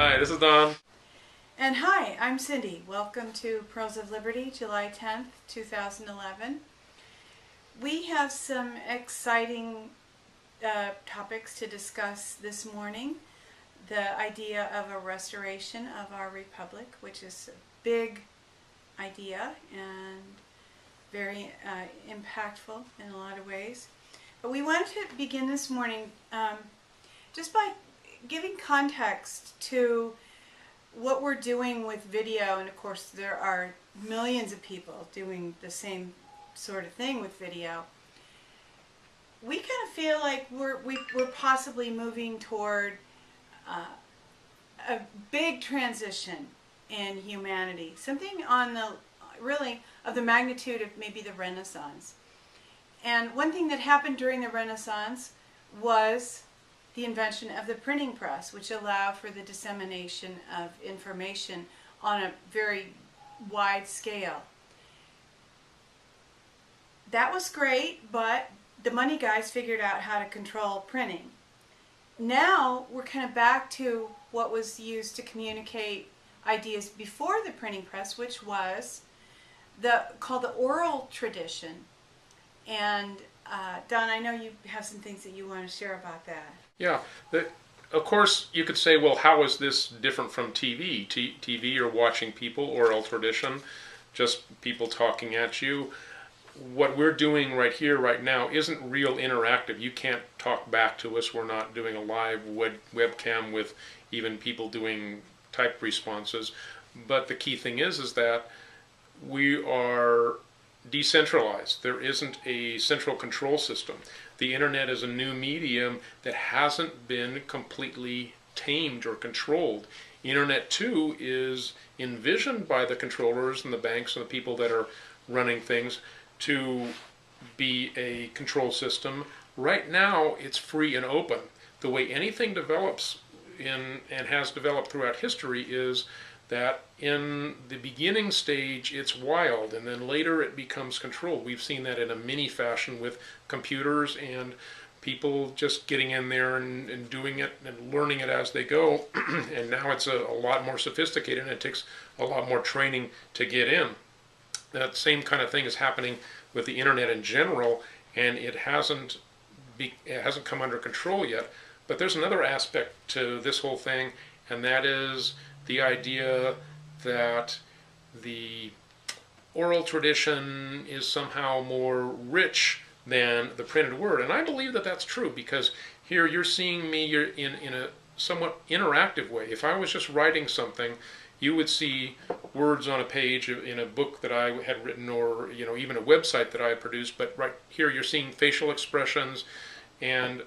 Hi, this is Don. And hi, I'm Cindy. Welcome to Pearls of Liberty, July 10th, 2011. We have some exciting topics to discuss this morning. The idea of a restoration of our republic, which is a big idea and very impactful in a lot of ways. But we wanted to begin this morning just by giving context to what we're doing with video, and of course there are millions of people doing the same sort of thing with video. We kind of feel like we're possibly moving toward a big transition in humanity, something on the really of the magnitude of maybe the Renaissance. And one thing that happened during the Renaissance was the invention of the printing press, which allowed for the dissemination of information on a very wide scale. That was great, but the money guys figured out how to control printing. Now we're kind of back to what was used to communicate ideas before the printing press, which was called the oral tradition. And Don, I know you have some things that you want to share about that. Yeah, of course you could say, well, how is this different from TV? TV, you're watching people, oral tradition, just people talking at you. What we're doing right here, right now, isn't real interactive. You can't talk back to us. We're not doing a live webcam with even people doing typed responses. But the key thing is that we are decentralized. There isn't a central control system. The internet is a new medium that hasn't been completely tamed or controlled. Internet 2 is envisioned by the controllers and the banks and the people that are running things to be a control system. Right now it's free and open. The way anything develops and has developed throughout history is that in the beginning stage it's wild, and then later it becomes controlled. We've seen that in a mini fashion with computers and people just getting in there and doing it and learning it as they go. And now it's a lot more sophisticated, and it takes a lot more training to get in. That same kind of thing is happening with the internet in general, and it hasn't come under control yet. But there's another aspect to this whole thing, and that is the idea that the oral tradition is somehow more rich than the printed word. And I believe that that's true, because here you're seeing me in a somewhat interactive way. If I was just writing something, you would see words on a page in a book that I had written, or even a website that I had produced. But right here you're seeing facial expressions and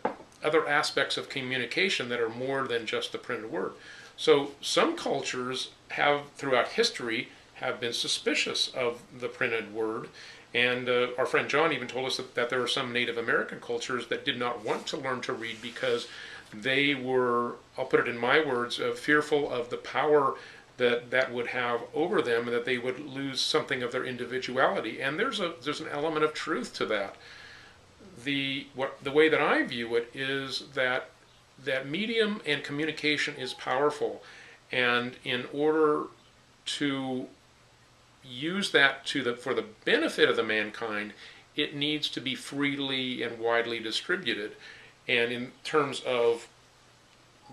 other aspects of communication that are more than just the printed word. So some cultures have, throughout history, have been suspicious of the printed word. And our friend John even told us that there are some Native American cultures that did not want to learn to read because they were, I'll put it in my words, fearful of the power that would have over them, and that they would lose something of their individuality. And there's an element of truth to that. The way that I view it is that medium and communication is powerful, and in order to use that for the benefit of the mankind, it needs to be freely and widely distributed. And in terms of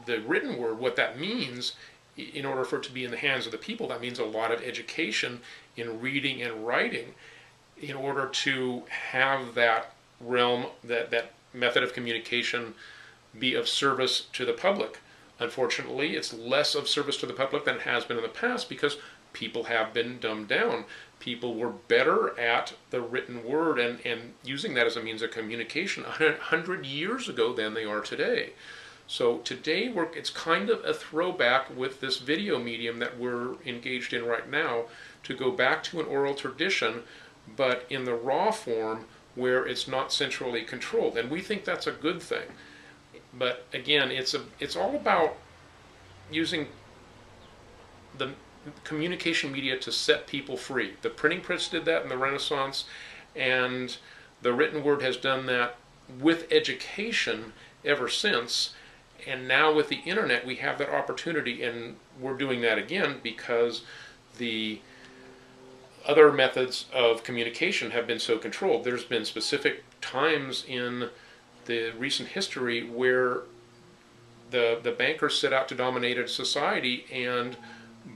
the written word, what that means, in order for it to be in the hands of the people, that means a lot of education in reading and writing in order to have that realm, that method of communication be of service to the public. Unfortunately, it's less of service to the public than it has been in the past, because people have been dumbed down. People were better at the written word and using that as a means of communication 100 years ago than they are today. So today it's kind of a throwback with this video medium that we're engaged in right now, to go back to an oral tradition, but in the raw form where it's not centrally controlled. And we think that's a good thing. But again, it's all about using the communication media to set people free. The printing press did that in the Renaissance, and the written word has done that with education ever since. And now with the internet, we have that opportunity, and we're doing that again because the other methods of communication have been so controlled. There's been specific times in the recent history where the bankers set out to dominate a society and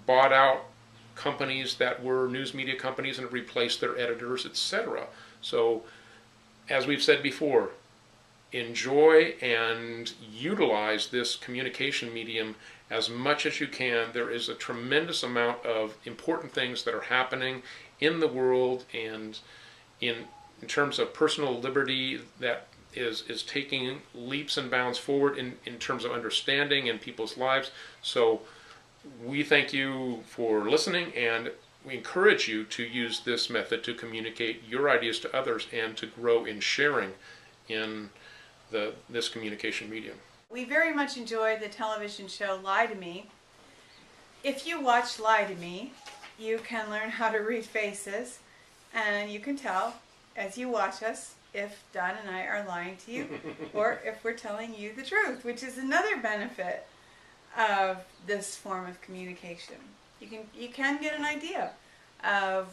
bought out companies that were news media companies and replaced their editors, etc. So, as we've said before, enjoy and utilize this communication medium as much as you can. There is a tremendous amount of important things that are happening in the world, and in terms of personal liberty that is taking leaps and bounds forward in terms of understanding in people's lives. So we thank you for listening, and we encourage you to use this method to communicate your ideas to others and to grow in sharing in this communication medium. We very much enjoyed the television show Lie to Me. If you watch Lie to Me, you can learn how to read faces, and you can tell as you watch us if Don and I are lying to you or if we're telling you the truth, which is another benefit of this form of communication. You can get an idea of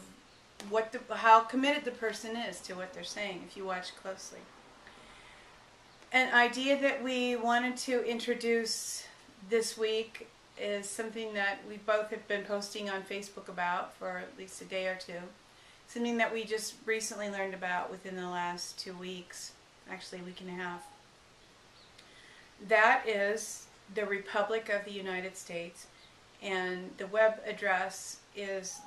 how committed the person is to what they're saying if you watch closely. An idea that we wanted to introduce this week is something that we both have been posting on Facebook about for at least a day or two. Something that we just recently learned about within the last 2 weeks, actually a week and a half. That is the Republic of the United States, and the web address is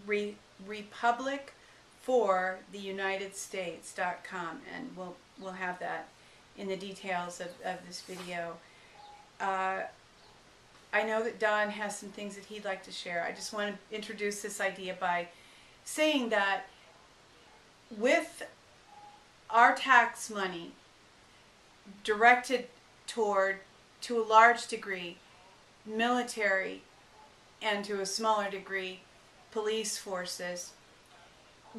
republicfortheunitedstates.com, and we'll have that in the details of this video. I know that Don has some things that he'd like to share. I just want to introduce this idea by saying that with our tax money directed toward, to a large degree, military, and to a smaller degree, police forces,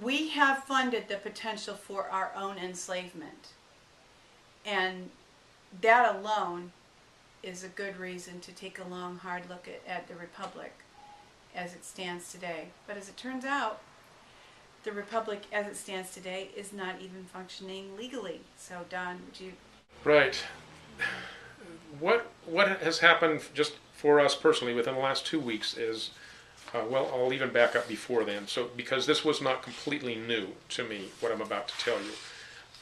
we have funded the potential for our own enslavement. And that alone is a good reason to take a long, hard look at the Republic as it stands today. But as it turns out, the Republic as it stands today is not even functioning legally. So Don, would you? Right. What has happened just for us personally within the last 2 weeks is, well, I'll even back up before then. So because this was not completely new to me, what I'm about to tell you.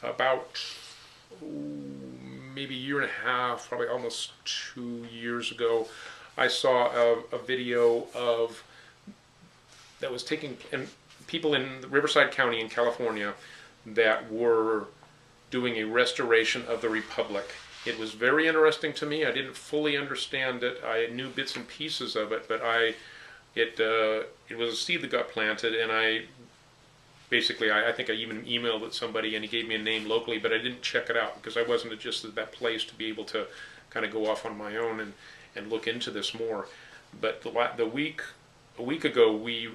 About maybe a year and a half, probably almost 2 years ago, I saw a video that was taking people in Riverside County in California that were doing a restoration of the Republic. It was very interesting to me. I didn't fully understand it. I knew bits and pieces of it, but it was a seed that got planted, and I think I even emailed it to somebody, and he gave me a name locally, but I didn't check it out because I wasn't just at that place to be able to kind of go off on my own and look into this more. But a week ago, we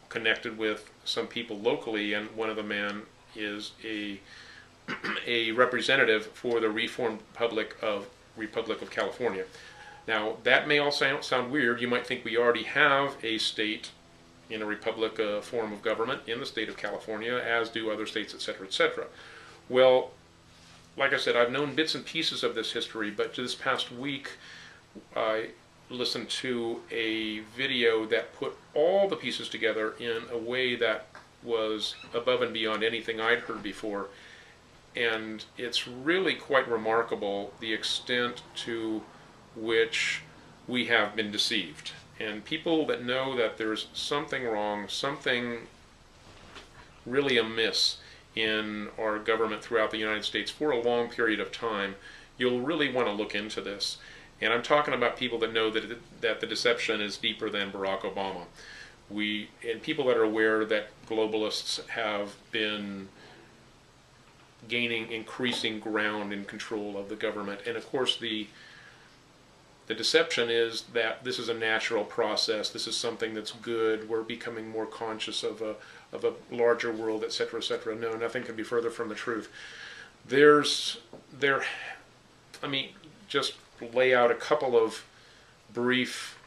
connected with some people locally, and one of the men is a representative for the Reformed Republic of California. Now, that may all sound weird. You might think we already have a state in a republic form of government in the state of California, as do other states, etc., etc. Well, like I said, I've known bits and pieces of this history, but this past week I listened to a video that put all the pieces together in a way that was above and beyond anything I'd heard before. And it's really quite remarkable the extent to which we have been deceived. And people that know that there's something wrong, something really amiss in our government throughout the United States for a long period of time, you'll really want to look into this. And I'm talking about people that know that the deception is deeper than Barack Obama. And people that are aware that globalists have been gaining increasing ground and control of the government. And of course the deception is that this is a natural process, this is something that's good, we're becoming more conscious of a larger world, etc., etc. No, nothing could be further from the truth. just lay out a couple of brief,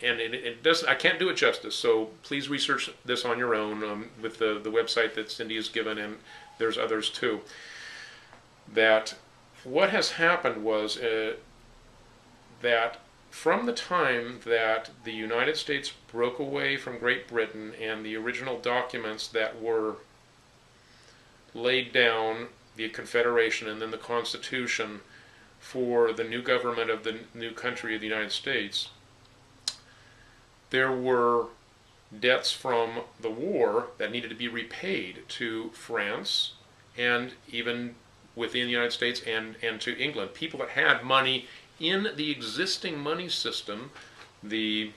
and it doesn't, I can't do it justice, so please research this on your own with the website that Cindy has given, and there's others too. That what has happened was that from the time that the United States broke away from Great Britain and the original documents that were laid down, the Confederation and then the Constitution for the new government of the new country of the United States, there were debts from the war that needed to be repaid to France and even within the United States and to England. People that had money in the existing money system, the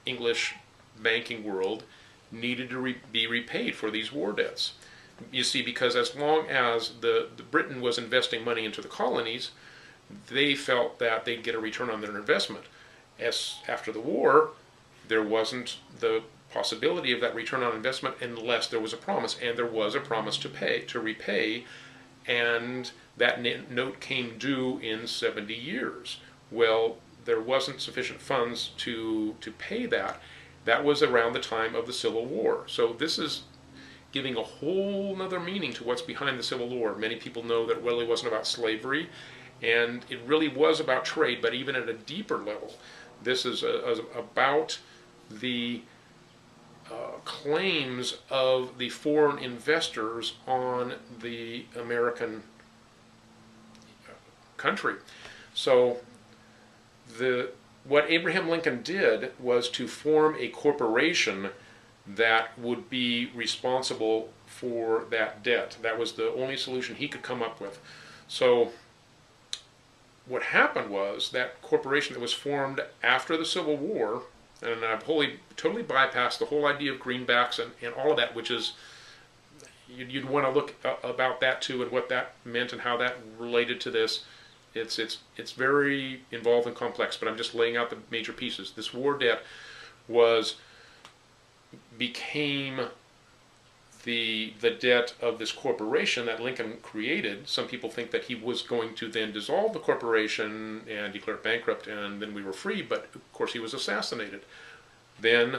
English banking world, needed to be repaid for these war debts. You see, because as long as the Britain was investing money into the colonies, they felt that they'd get a return on their investment. As after the war, there wasn't the possibility of that return on investment unless there was a promise, and there was a promise to repay, and that note came due in 70 years. Well, there wasn't sufficient funds to pay that. That was around the time of the Civil War. So this is giving a whole other meaning to what's behind the Civil War. Many people know that it really wasn't about slavery, and it really was about trade, but even at a deeper level. This is about the claims of the foreign investors on the American country. So what Abraham Lincoln did was to form a corporation that would be responsible for that debt. That was the only solution he could come up with. So what happened was that corporation that was formed after the Civil War, and I've totally bypassed the whole idea of greenbacks and all of that, which is, you'd want to look about that too and what that meant and how that related to this. It's very involved and complex, but I'm just laying out the major pieces. This war debt became the debt of this corporation that Lincoln created. Some people think that he was going to then dissolve the corporation and declare it bankrupt, and then we were free, but of course he was assassinated. Then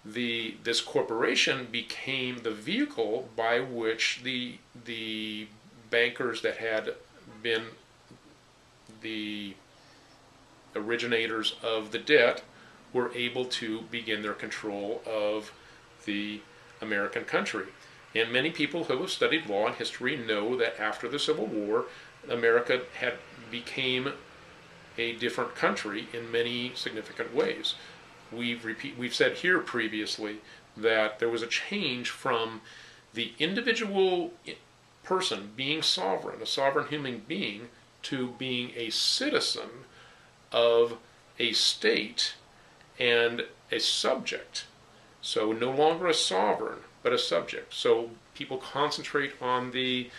this corporation became the vehicle by which the bankers that had been the originators of the debt were able to begin their control of the American country. And many people who have studied law and history know that after the Civil War, America became a different country in many significant ways. We've said here previously that there was a change from the individual person being sovereign, a sovereign human being, to being a citizen of a state and a subject. So no longer a sovereign, but a subject. So people concentrate on that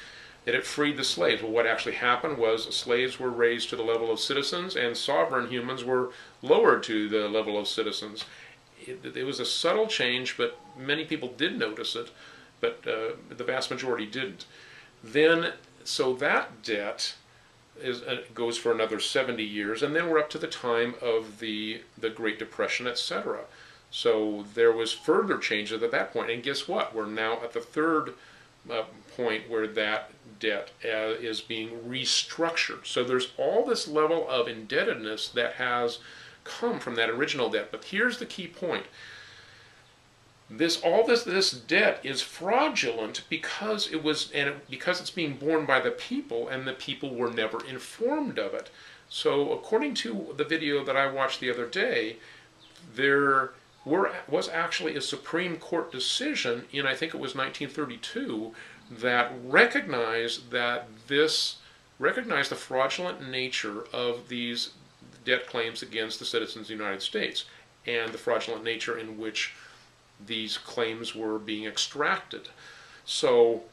it freed the slaves. Well, what actually happened was slaves were raised to the level of citizens, and sovereign humans were lowered to the level of citizens. It was a subtle change, but many people did notice it, but the vast majority didn't. Then, so that debt goes for another 70 years, and then we're up to the time of the Great Depression, etc. So there was further changes at that point, and guess what? We're now at the third point where that debt is being restructured. So there's all this level of indebtedness that has come from that original debt. But here's the key point. This debt is fraudulent because because it's being borne by the people, and the people were never informed of it. So according to the video that I watched the other day, there was actually a Supreme Court decision in, I think it was 1932, that recognized the fraudulent nature of these debt claims against the citizens of the United States, and the fraudulent nature in which these claims were being extracted. So,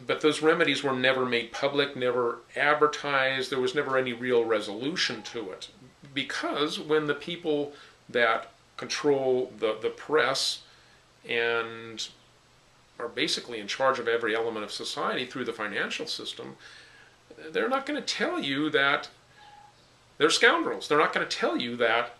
but those remedies were never made public, never advertised. There was never any real resolution to it, because when the people that control the press and are basically in charge of every element of society through the financial system, they're not going to tell you that they're scoundrels. They're not going to tell you that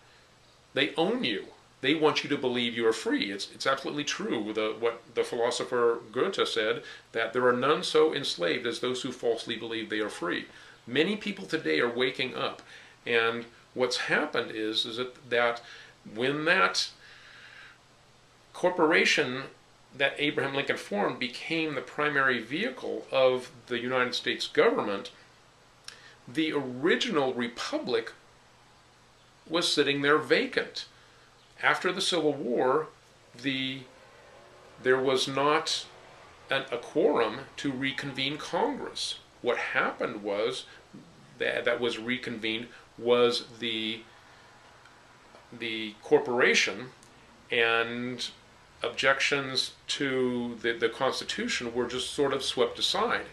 they own you. They want you to believe you are free. It's absolutely true what the philosopher Goethe said, that there are none so enslaved as those who falsely believe they are free. Many people today are waking up, and what's happened is that when that corporation that Abraham Lincoln formed became the primary vehicle of the United States government, the original republic was sitting there vacant. After the Civil War, there was not a quorum to reconvene Congress. What happened was that was reconvened was the corporation, and objections to the Constitution were just sort of swept aside.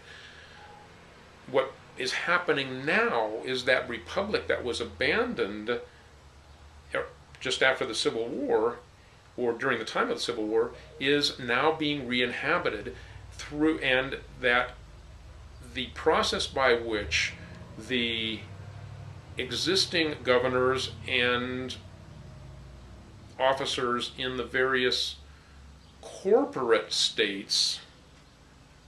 What is happening now is that republic that was abandoned just after the Civil War, or during the time of the Civil War, is now being re-inhabited through, and that the process by which the existing governors and officers in the various corporate states,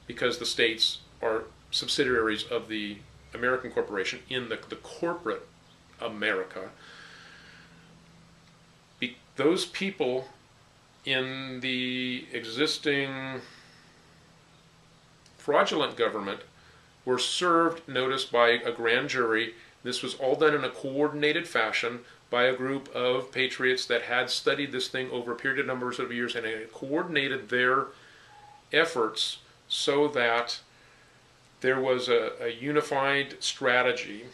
because the states are subsidiaries of the American corporation in the corporate America, those people in the existing fraudulent government were served notice by a grand jury. This was all done in a coordinated fashion by a group of patriots that had studied this thing over a period of numbers of years, and it coordinated their efforts so that there was a unified strategy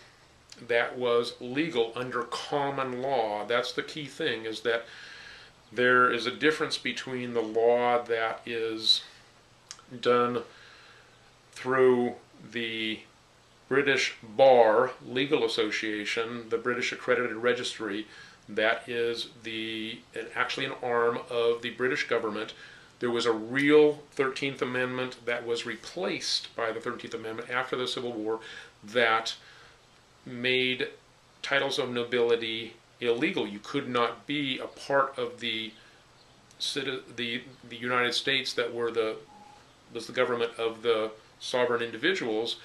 that was legal under common law. That's the key thing, is that there is a difference between the law that is done through the British Bar Legal Association, the British Accredited Registry, that is actually an arm of the British government. There was a real 13th Amendment that was replaced by the 13th Amendment after the Civil War that made titles of nobility illegal. You could not be a part of the United States that was the government of the sovereign individuals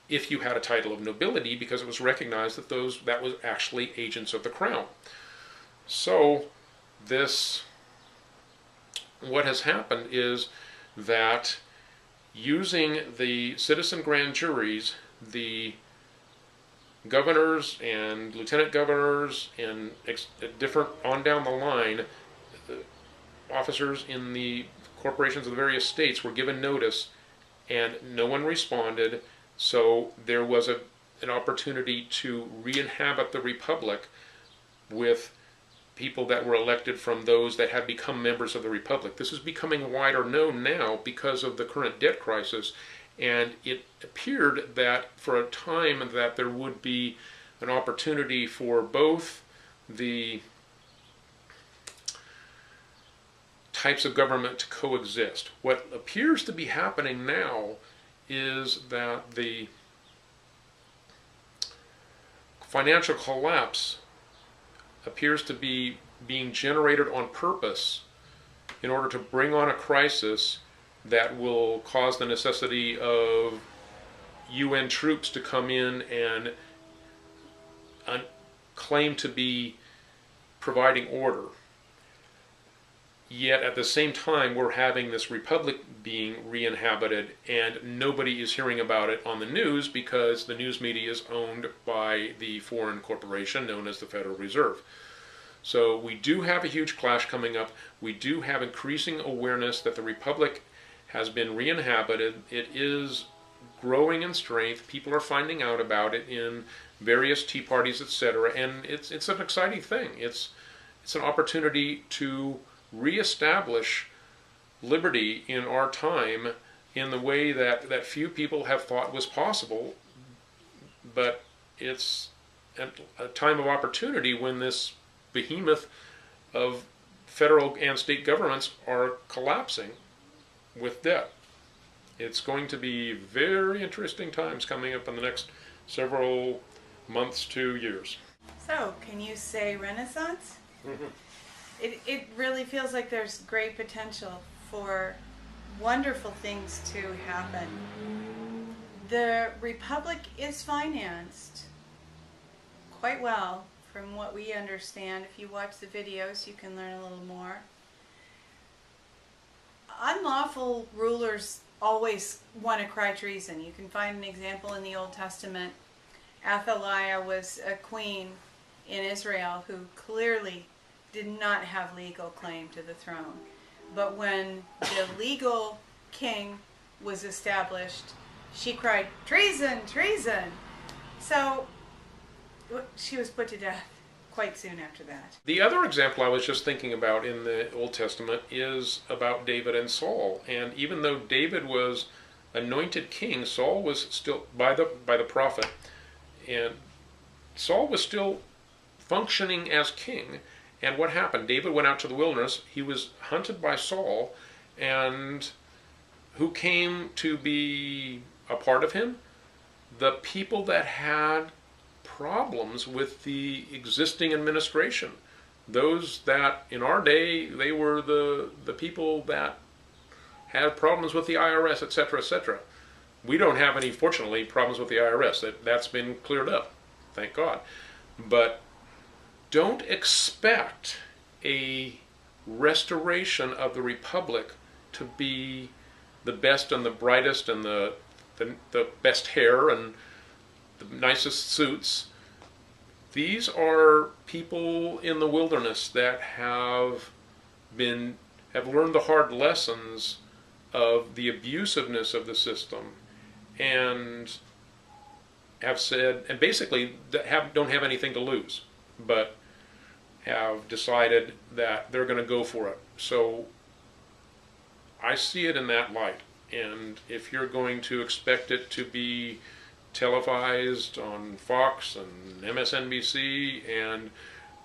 if you had a title of nobility, because it was recognized that that was actually agents of the crown. So what has happened is that using the citizen grand juries, the governors and lieutenant governors and different on down the line, officers in the corporations of the various states were given notice, and no one responded. So there was an opportunity to re-inhabit the republic with people that were elected from those that had become members of the republic. This is becoming wider known now because of the current debt crisis. And it appeared that for a time that there would be an opportunity for both the types of government to coexist. What appears to be happening now is that the financial collapse appears to be being generated on purpose in order to bring on a crisis that will cause the necessity of UN troops to come in and claim to be providing order. Yet at the same time, we're having this republic being re-inhabited, and nobody is hearing about it on the news because the news media is owned by the foreign corporation known as the Federal Reserve. So we do have a huge clash coming up. We do have increasing awareness that the republic has been re-inhabited. It is growing in strength. People are finding out about it in various tea parties, etc. And it's an exciting thing. It's an opportunity to reestablish liberty in our time in the way that few people have thought was possible. But it's a time of opportunity when this behemoth of federal and state governments are collapsing with debt. It's going to be very interesting times coming up in the next several months to years. So, can you say Renaissance? It really feels like there's great potential for wonderful things to happen. The Republic is financed quite well, from what we understand. If you watch the videos, you can learn a little more. Unlawful rulers always want to cry treason. You can find an example in the Old Testament. Athaliah was a queen in Israel who clearly did not have legal claim to the throne. But when the legal king was established, she cried, "Treason, treason!" So she was put to death quite soon after that. The other example I was just thinking about in the Old Testament is about David and Saul. And even though David was anointed king, Saul was still by the prophet, and Saul was still functioning as king. And what happened? David went out to the wilderness. He was hunted by Saul, and who came to be a part of him? The people that had problems with the existing administration. Those that in our day, they were the people that had problems with the IRS, etc., etc. We don't have any, fortunately, problems with the IRS. That's been cleared up, thank God. But don't expect a restoration of the Republic to be the best and the brightest and the best hair and the nicest suits. These are people in the wilderness that have learned the hard lessons of the abusiveness of the system, and have said, and basically don't have anything to lose, but have decided that they're going to go for it. So I see it in that light. And if you're going to expect it to be televised on Fox and MSNBC, and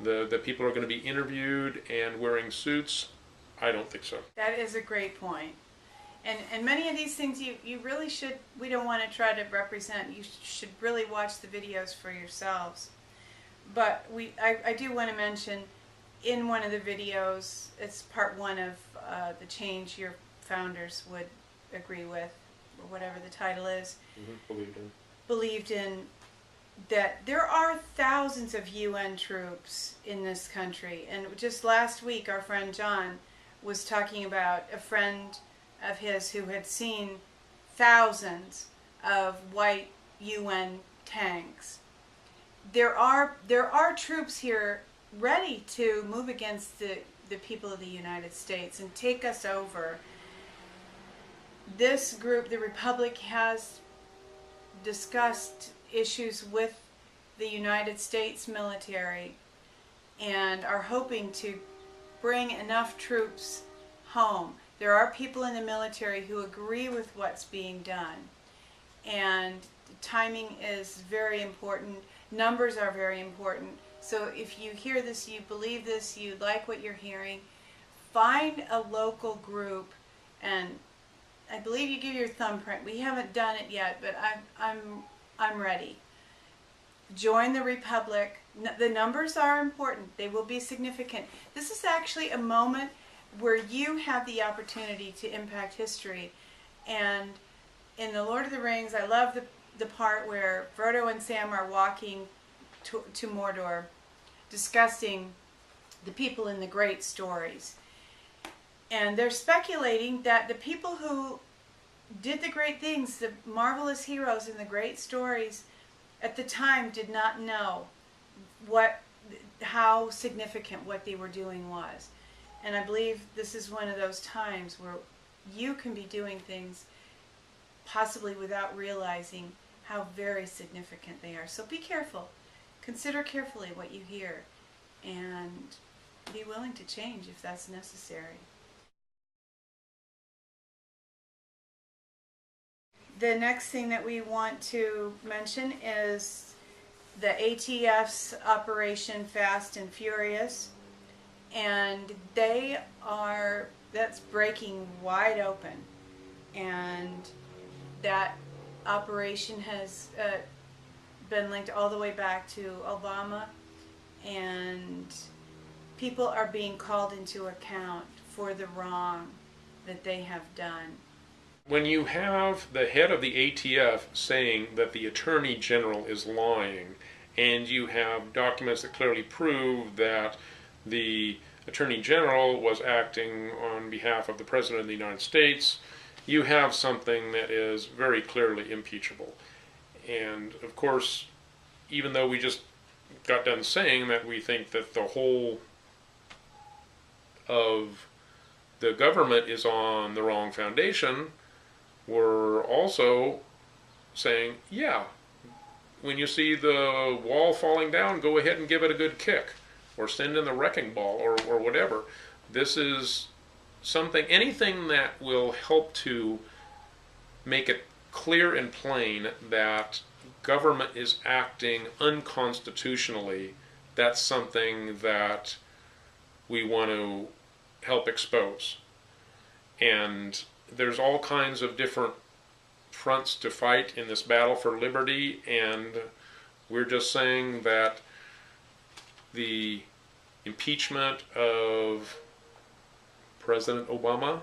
the people are going to be interviewed and wearing suits, I don't think so. That is a great point. And many of these things you really should, we don't want to try to represent. You should really watch the videos for yourselves. But I do want to mention, in one of the videos, it's part one of the change your founders would agree with, or whatever the title is. Believed in that there are thousands of UN troops in this country. And just last week, our friend John was talking about a friend of his who had seen thousands of white UN tanks. There are troops here ready to move against the people of the United States and take us over. This group, the Republic, has discussed issues with the United States military and are hoping to bring enough troops home. There are people in the military who agree with what's being done, and timing is very important. Numbers are very important. So if you hear this, you believe this, you like what you're hearing, find a local group, and I believe you give your thumbprint. We haven't done it yet, but I'm ready. Join the Republic. The numbers are important. They will be significant. This is actually a moment where you have the opportunity to impact history. And in The Lord of the Rings, I love the part where Frodo and Sam are walking to Mordor, discussing the people in the great stories. And they're speculating that the people who did the great things, the marvelous heroes in the great stories, at the time did not know how significant what they were doing was. And I believe this is one of those times where you can be doing things possibly without realizing how very significant they are. So be careful. Consider carefully what you hear, and be willing to change if that's necessary. The next thing that we want to mention is the ATF's Operation Fast and Furious, and that's breaking wide open. and that operation has been linked all the way back to Obama, and people are being called into account for the wrong that they have done. When you have the head of the ATF saying that the Attorney General is lying, and you have documents that clearly prove that the Attorney General was acting on behalf of the President of the United States, you have something that is very clearly impeachable. And of course, even though we just got done saying that we think that the whole of the government is on the wrong foundation, we're also saying, yeah, when you see the wall falling down, go ahead and give it a good kick, or send in the wrecking ball, or whatever. This is something, anything that will help to make it clear and plain that government is acting unconstitutionally. That's something that we want to help expose. And there's all kinds of different fronts to fight in this battle for liberty, and we're just saying that the impeachment of President Obama,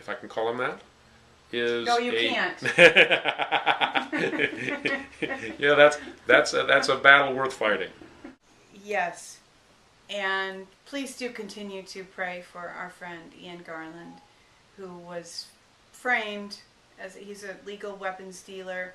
if I can call him that, is no, you can't. Yeah, that's a battle worth fighting. Yes, and please do continue to pray for our friend Ian Garland, who was framed as he's a legal weapons dealer.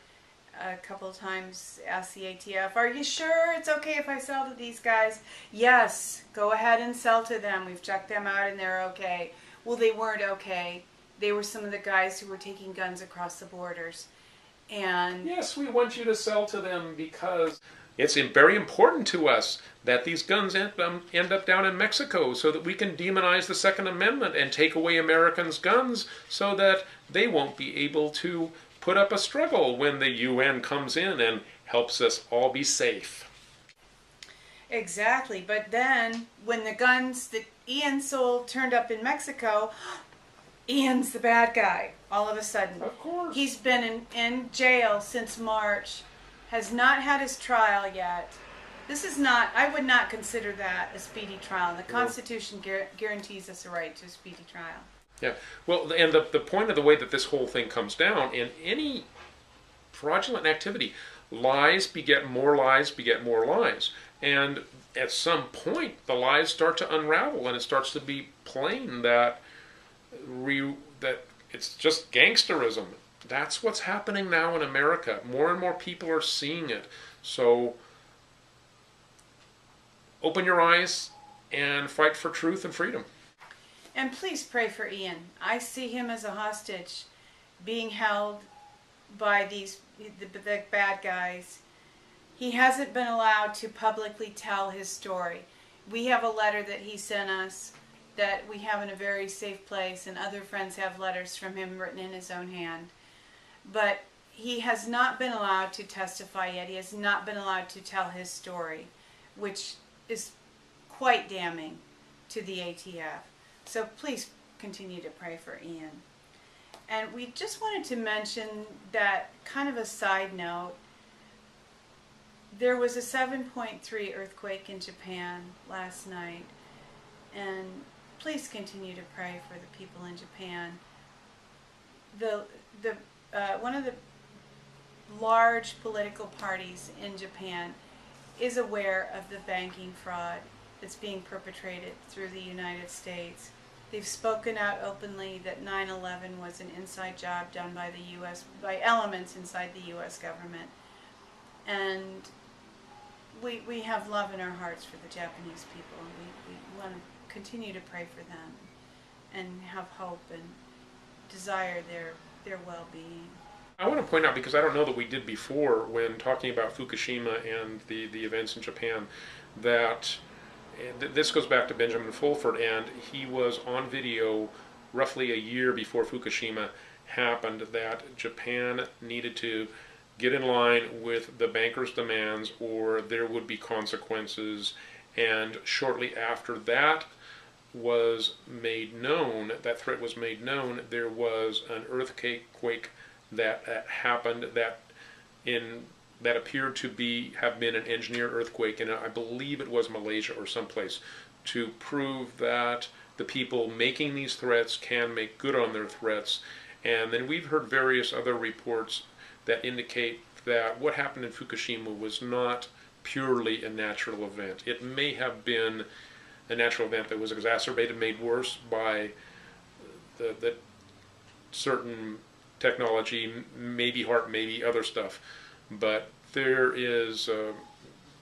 A couple times asked the ATF, "Are you sure it's okay if I sell to these guys?" Yes, go ahead and sell to them. We've checked them out and they're okay. Well, they weren't okay. They were some of the guys who were taking guns across the borders. And yes, we want you to sell to them because it's very important to us that these guns end up down in Mexico so that we can demonize the Second Amendment and take away Americans' guns so that they won't be able to put up a struggle when the UN comes in and helps us all be safe. Exactly, but then when the guns that Ian sold turned up in Mexico, Ian's the bad guy all of a sudden. Of course. He's been in jail since March, has not had his trial yet. This is not, I would not consider that a speedy trial. The Constitution guarantees us a right to a speedy trial. Yeah, well, and the point of the way that this whole thing comes down, in any fraudulent activity, lies beget more lies beget more lies. And at some point, the lies start to unravel, and it starts to be plain that that it's just gangsterism. That's what's happening now in America. More and more people are seeing it. So open your eyes and fight for truth and freedom. And please pray for Ian. I see him as a hostage being held by the bad guys. He hasn't been allowed to publicly tell his story. We have a letter that he sent us that we have in a very safe place, and other friends have letters from him written in his own hand. But he has not been allowed to testify yet. He has not been allowed to tell his story, which is quite damning to the ATF. So please continue to pray for Ian. And we just wanted to mention that, kind of a side note, there was a 7.3 earthquake in Japan last night, and please continue to pray for the people in Japan. One of the large political parties in Japan is aware of the banking fraud that's being perpetrated through the United States. They've spoken out openly that 9/11 was an inside job done by the U.S., by elements inside the U.S. government. And we have love in our hearts for the Japanese people, and we want to continue to pray for them and have hope and desire their well-being. I want to point out, because I don't know that we did before when talking about Fukushima and the events in Japan, that this goes back to Benjamin Fulford, and he was on video roughly a year before Fukushima happened that Japan needed to get in line with the bankers' demands or there would be consequences. And shortly after that, was made known, that threat was made known, there was an earthquake that happened that appeared to have been an engineered earthquake, and I believe it was Malaysia or someplace, to prove that the people making these threats can make good on their threats. And then we've heard various other reports that indicate that what happened in Fukushima was not purely a natural event. It may have been a natural event that was exacerbated, made worse by the certain technology, maybe HAARP, maybe other stuff. But there is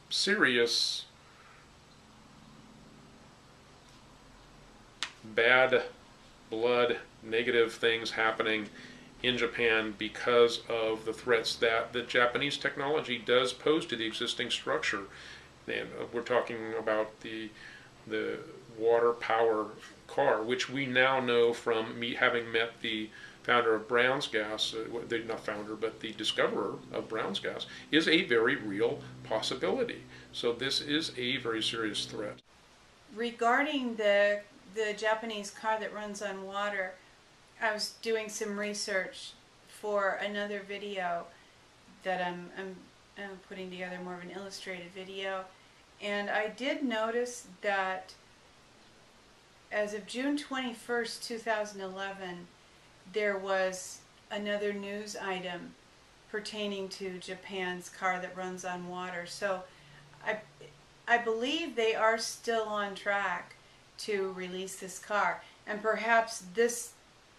serious bad blood, negative things happening in Japan because of the threats that the Japanese technology does pose to the existing structure. And we're talking about the water power car, which we now know from having met the founder of Brown's gas, not founder, but the discoverer of Brown's gas, is a very real possibility. So this is a very serious threat. Regarding the Japanese car that runs on water, I was doing some research for another video that I'm putting together, more of an illustrated video, and I did notice that as of June 21st, 2011, there was another news item pertaining to Japan's car that runs on water. So I believe they are still on track to release this car. And perhaps this,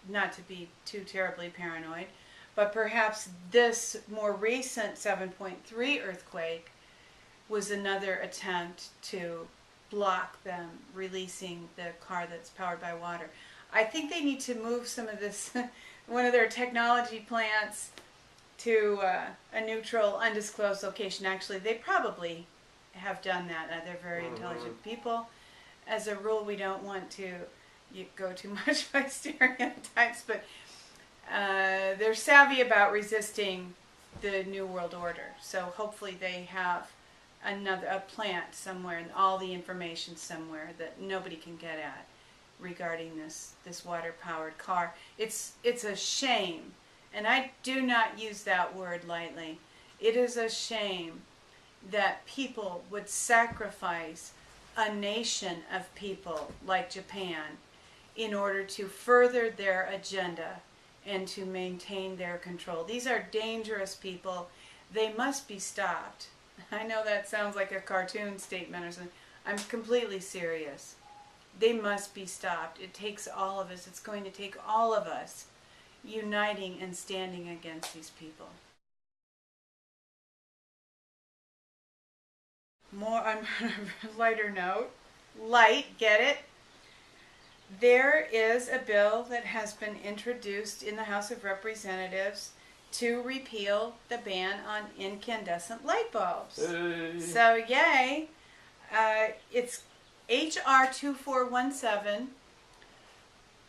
not to be too terribly paranoid, but perhaps this more recent 7.3 earthquake was another attempt to block them releasing the car that's powered by water. I think they need to move some of this, one of their technology plants, to a neutral, undisclosed location. Actually, they probably have done that. They're very intelligent people. As a rule, we don't want to go too much by stereotypes, but they're savvy about resisting the New World Order. So hopefully they have a plant somewhere and all the information somewhere that nobody can get at regarding this water-powered car. It's a shame, and I do not use that word lightly. It is a shame that people would sacrifice a nation of people like Japan in order to further their agenda and to maintain their control. These are dangerous people. They must be stopped. I know that sounds like a cartoon statement or something. I'm completely serious. They must be stopped. It takes all of us. It's going to take all of us uniting and standing against these people. More on a lighter note. Light, get it? There is a bill that has been introduced in the House of Representatives to repeal the ban on incandescent light bulbs. Hey. So, yay. It's HR 2417.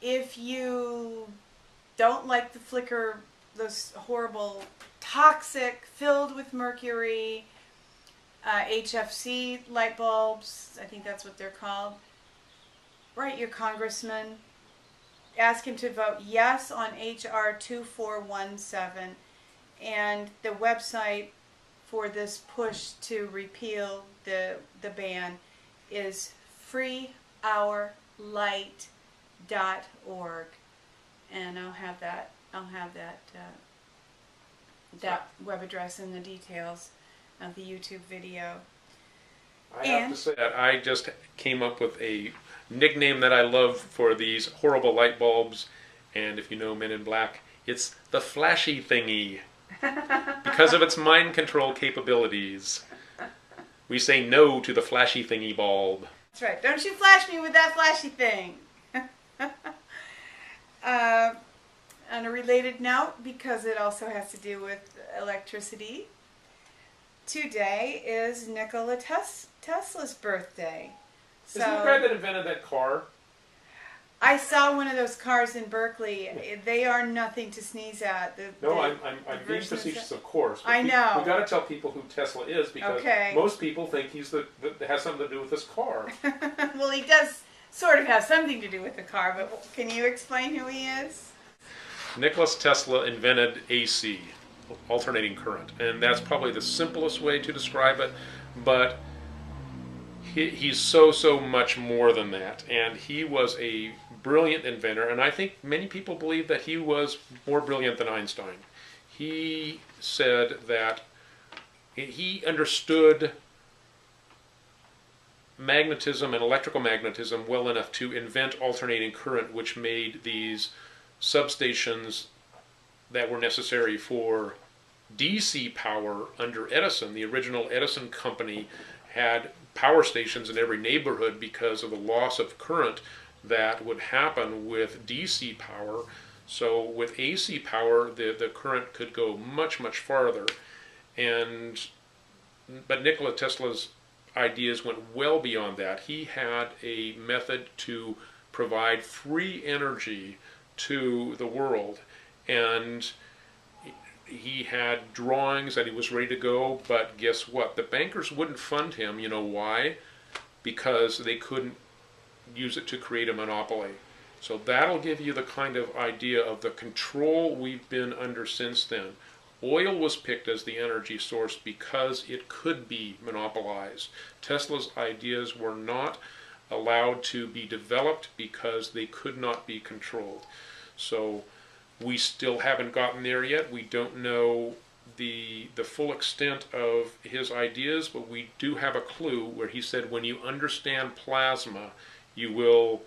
If you don't like the flicker, those horrible, toxic, filled with mercury, HFC light bulbs, I think that's what they're called, write your congressman, ask him to vote yes on HR 2417, and the website for this push to repeal the ban is freeourlight.org, and I'll have that web address in the details of the YouTube video. I have to say that I just came up with a nickname that I love for these horrible light bulbs, and if you know Men in Black, it's the flashy thingy, because of its mind control capabilities. We say no to the flashy thingy bulb. That's right. Don't you flash me with that flashy thing. On a related note, because it also has to do with electricity, today is Nikola Tesla's birthday. Isn't the guy that invented that car? I saw one of those cars in Berkeley. They are nothing to sneeze at. I'm being facetious, of course. But I know. We've got to tell people who Tesla is, because most people think that has something to do with this car. Well, he does sort of has something to do with the car, but can you explain who he is? Nikola Tesla invented AC, alternating current, and that's probably the simplest way to describe it, but he's so much more than that, and he was a brilliant inventor, and I think many people believe that he was more brilliant than Einstein. He said that he understood magnetism and electrical magnetism well enough to invent alternating current, which made these substations that were necessary for DC power under Edison. The original Edison company had power stations in every neighborhood because of the loss of current that would happen with DC power. So with AC power, the current could go much farther. But Nikola Tesla's ideas went well beyond that. He had a method to provide free energy to the world, and he had drawings that he was ready to go, but guess what? The bankers wouldn't fund him. You know why? Because they couldn't use it to create a monopoly. So that'll give you the kind of idea of the control we've been under since then. Oil was picked as the energy source because it could be monopolized. Tesla's ideas were not allowed to be developed because they could not be controlled. So we still haven't gotten there yet. We don't know the full extent of his ideas, but we do have a clue where he said when you understand plasma, you will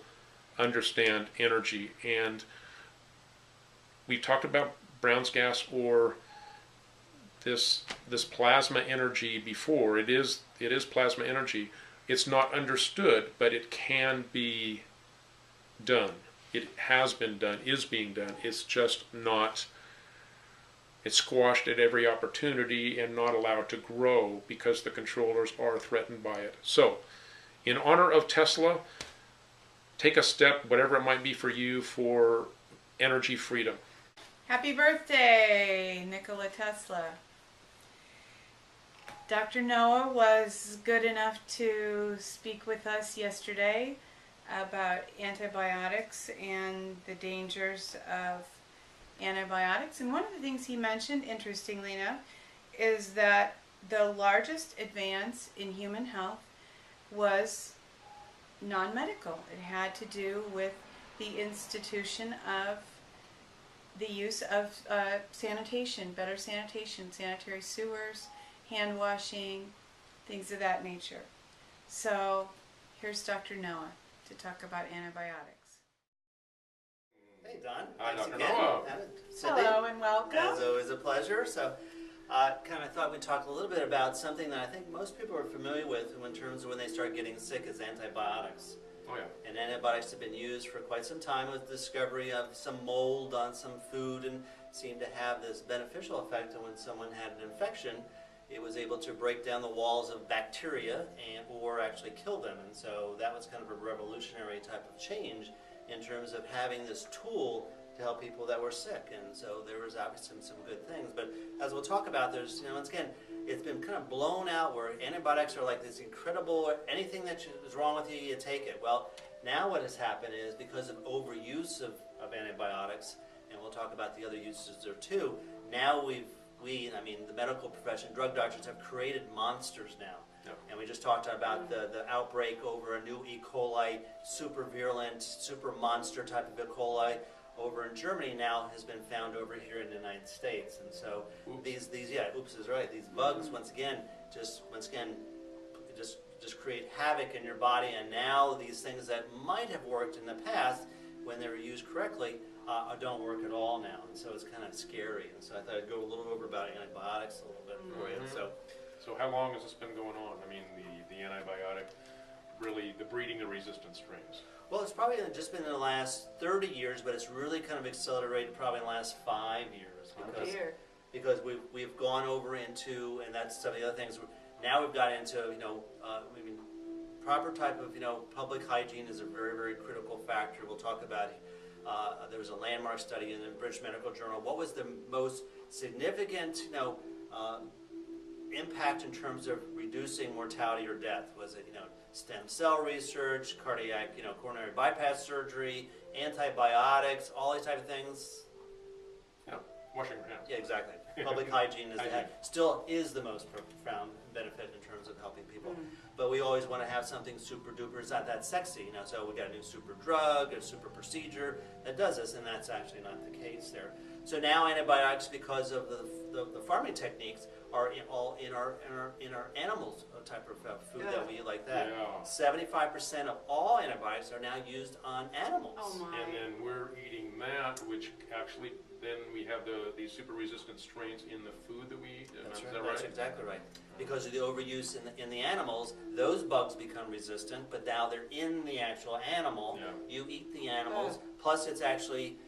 understand energy. And we talked about Brown's gas or this plasma energy before. It is plasma energy. It's not understood, but it can be done. It has been done, is being done. It's just not, it's squashed at every opportunity and not allowed to grow because the controllers are threatened by it. So, in honor of Tesla, take a step, whatever it might be for you, for energy freedom. Happy birthday, Nikola Tesla. Dr. Noah was good enough to speak with us yesterday about antibiotics and the dangers of antibiotics. And one of the things he mentioned, interestingly enough, is that the largest advance in human health was non-medical. It had to do with the institution of the use of sanitation, better sanitation, sanitary sewers, hand washing, things of that nature. So here's Dr. Noah to talk about antibiotics. Hey, Don. Hi, Thanks Dr. again. Noah. Hello and welcome. As always, a pleasure. So, kind of thought we'd talk a little bit about something that I think most people are familiar with in terms of when they start getting sick is antibiotics. Oh yeah. And antibiotics have been used for quite some time with the discovery of some mold on some food and seemed to have this beneficial effect. And when someone had an infection, it was able to break down the walls of bacteria or actually kill them. And so that was kind of a revolutionary type of change in terms of having this tool to help people that were sick. And so there was obviously some good things. But as we'll talk about, there's, once again, it's been kind of blown out where antibiotics are like this incredible, anything that is wrong with you, you take it. Well, now what has happened is because of overuse of antibiotics, and we'll talk about the other uses there too, now I mean, the medical profession, drug doctors have created monsters now. Yep. And we just talked about the outbreak over a new E. coli, super virulent, super monster type of E. coli over in Germany now has been found over here in the United States. And so these oops is right, these bugs once again just create havoc in your body, and now these things that might have worked in the past when they were used correctly don't work at all now, and so it's kind of scary. And so I thought I'd go a little over about antibiotics a little bit for you. So how long has this been going on? I mean, the antibiotic, really, the breeding of resistant strains. Well, it's probably just been in the last 30 years, but it's really kind of accelerated probably in the last 5 years because we've gone over into, and that's some of the other things. Now we've got into I mean, proper type of public hygiene is a very critical factor. We'll talk about it. There was a landmark study in the British Medical Journal. What was the most significant impact in terms of reducing mortality or death? Was it, stem cell research, cardiac, coronary bypass surgery, antibiotics, all these type of things? Yeah, washing your hands. Yeah, exactly. Public hygiene still is the most profound benefit in terms of helping people. But we always want to have something super duper. It's not that sexy, so we got a new super drug, a super procedure that does this, and that's actually not the case there. So now antibiotics, because of the farming techniques, are all in our animals type of food that we eat like that. 75% of all antibiotics are now used on animals. Oh my. And then we're eating that, which actually then we have these super resistant strains in the food that we eat. That's Is right. that right? That's exactly right. Because of the overuse in the animals, those bugs become resistant, but now they're in the actual animal. Yeah. You eat the animals, plus it's actually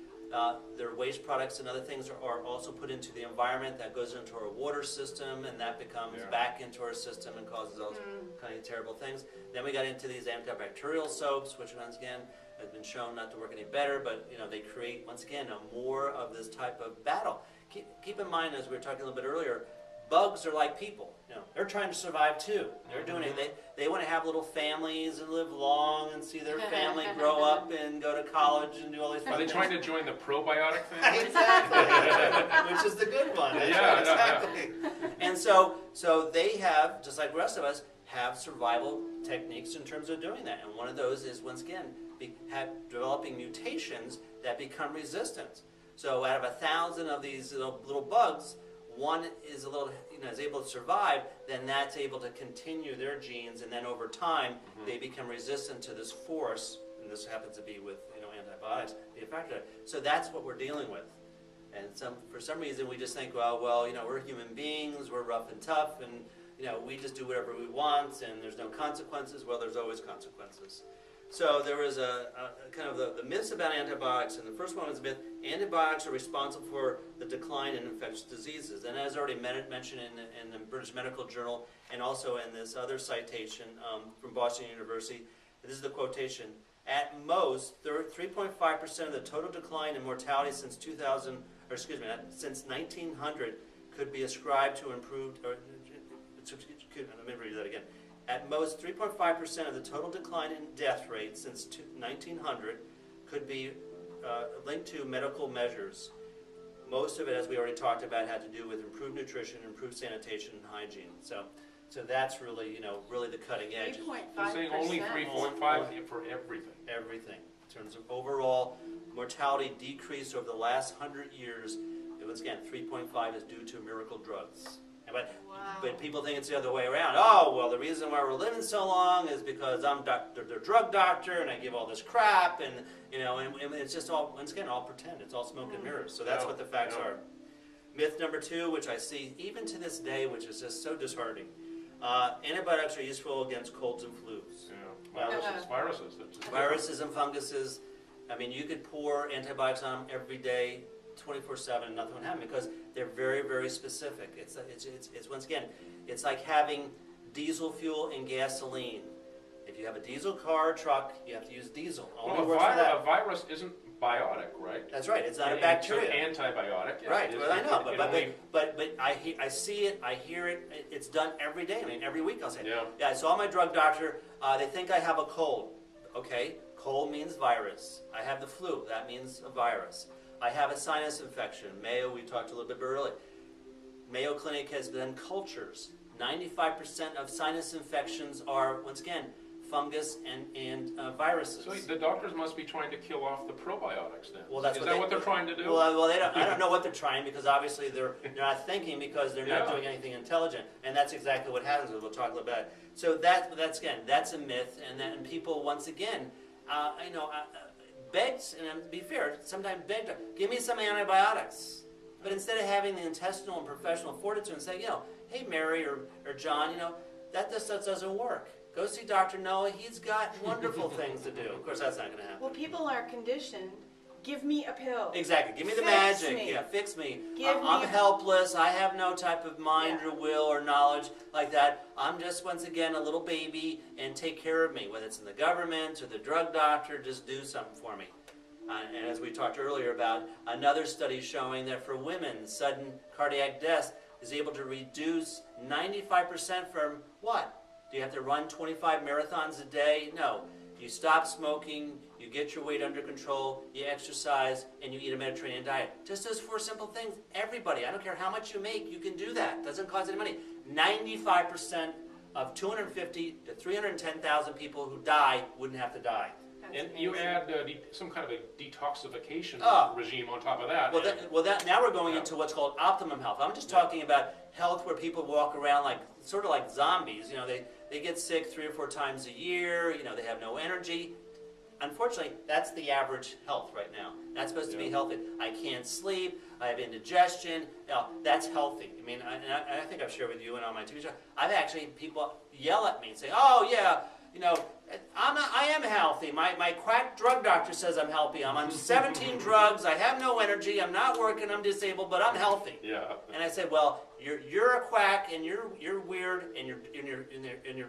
their waste products and other things are also put into the environment that goes into our water system, and that becomes back into our system and causes those kind of terrible things. Then we got into these antibacterial soaps, which once again has been shown not to work any better, but they create once again more of this type of battle. Keep in mind, as we were talking a little bit earlier, bugs are like people. They're trying to survive too. They're doing it. They want to have little families and live long and see their family grow up and go to college and do all these fun Are they things. trying to join the probiotic family? Exactly. Which is the good one. Yeah, exactly. And so they have, just like the rest of us, have survival techniques in terms of doing that. And one of those is, once again, developing mutations that become resistant. So out of 1,000 of these little bugs, one is is able to survive, then that's able to continue their genes, and then over time they become resistant to this force, and this happens to be with antibiotics, the effect of it. So that's what we're dealing with. And for some reason we just think, well, we're human beings, we're rough and tough, and we just do whatever we want, and there's no consequences. Well, there's always consequences. So there was a kind of the myths about antibiotics, and the first one was the myth: antibiotics are responsible for the decline in infectious diseases. And as already mentioned in the British Medical Journal, and also in this other citation from Boston University, this is the quotation: at most, 3.5% of the total decline in mortality since 1900 could be ascribed to improved. Let me read that again. At most, 3.5% of the total decline in death rate since 1900 could be linked to medical measures. Most of it, as we already talked about, had to do with improved nutrition, improved sanitation, and hygiene. So that's really, really the cutting edge. 3.5%. You're saying only 3.5 for everything. Everything. In terms of overall mortality decrease over the last 100 years, once again, 3.5 is due to miracle drugs. But people think it's the other way around. Oh, well, the reason why we're living so long is because I'm the drug doctor and I give all this crap, and and it's just all, once again, all pretend. It's all smoke and mirrors. So that's what the facts are. Myth number 2, which I see even to this day, which is just so disheartening: antibiotics are useful against colds and flus. Viruses and funguses. I mean, you could pour antibiotics on them every day, 24/7, nothing would happen, because they're very, very specific. It's once again, it's like having diesel fuel and gasoline. If you have a diesel car or truck, you have to use diesel. Well, a virus isn't biotic, right? That's right. It's not a bacteria. It's an antibiotic. Right. Well, I know, but I see it, I hear it. It's done every day. I mean, every week I'll say, I saw my drug doctor. They think I have a cold. Okay, cold means virus. I have the flu. That means a virus. I have a sinus infection. Mayo, we talked a little bit earlier. Mayo Clinic has done cultures. 95% of sinus infections are, once again, fungus and viruses. So the doctors must be trying to kill off the probiotics then. Well, is that what they're trying to do? Well, they don't, I don't know what they're trying, because obviously they're not thinking, because they're not doing anything intelligent. And that's exactly what happens. We'll talk a little bit. So that's again, that's a myth, and people once again, begs, and be fair, sometimes beg to give me some antibiotics. But instead of having the intestinal and professional fortitude and say, hey Mary or John, that just doesn't work. Go see Dr. Noah. He's got wonderful things to do. Of course, that's not going to happen. Well, people are conditioned. Give me a pill. Exactly. Give me the Fix magic. me. Yeah, fix me. I'm helpless. I have no type of mind or will or knowledge like that. I'm just, once again, a little baby, and take care of me. Whether it's in the government or the drug doctor, just do something for me. And as we talked earlier about, another study showing that for women, sudden cardiac deaths is able to reduce 95% from what? Do you have to run 25 marathons a day? No. You stop smoking, you get your weight under control, you exercise, and you eat a Mediterranean diet. Just those 4 simple things. Everybody, I don't care how much you make, you can do that. Doesn't cost any money. 95% of 250 to 310,000 people who die wouldn't have to die. And you add some kind of a detoxification regime on top of that. Well, now we're going into what's called optimum health. I'm just talking about health where people walk around like sort of like zombies. You know, they get sick 3 or 4 times a year. You know, they have no energy. Unfortunately, that's the average health right now. That's supposed to be healthy. I can't sleep. I have indigestion. You know, that's healthy. I mean, I think I've shared with you and on my TV show. I've actually people yell at me and say, "Oh yeah, you know, I am healthy. My quack drug doctor says I'm healthy. I'm on 17 drugs. I have no energy. I'm not working. I'm disabled, but I'm healthy." Yeah. And I said, "Well, you're a quack, and you're weird, and your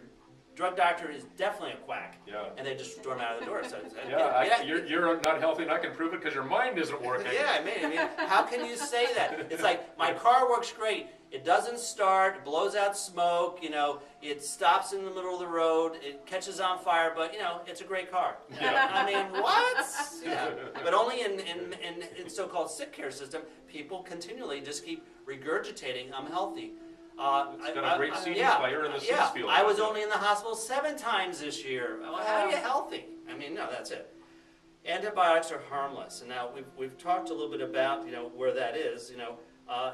drug doctor is definitely a quack." Yeah. And they just storm out of the door. So you're not healthy, and I can prove it because your mind isn't working. Yeah, I mean, how can you say that? It's like, my car works great. It doesn't start, it blows out smoke, you know, it stops in the middle of the road, it catches on fire, but, you know, it's a great car. Yeah. I mean, what? Yeah. But only in so-called sick care system, people continually just keep regurgitating, "I'm healthy." It's got a great CD player in the yeah. field. I was only in the hospital 7 times this year. Well, how are you healthy? I mean, no, that's it. Antibiotics are harmless, and now we've talked a little bit about, you know, where that is, you know,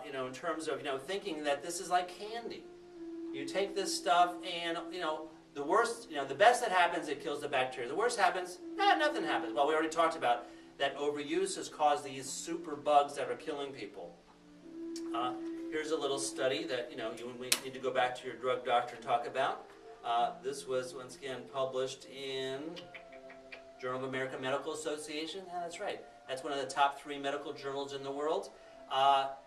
in terms of, you know, thinking that this is like candy. You take this stuff, and, you know, the worst, you know, the best that happens, it kills the bacteria. The worst happens, nothing happens. Well, we already talked about that overuse has caused these super bugs that are killing people. Here's a little study that, you know, you need to go back to your drug doctor and talk about. This was, once again, published in Journal of American Medical Association. Yeah, that's right. That's one of the top 3 medical journals in the world.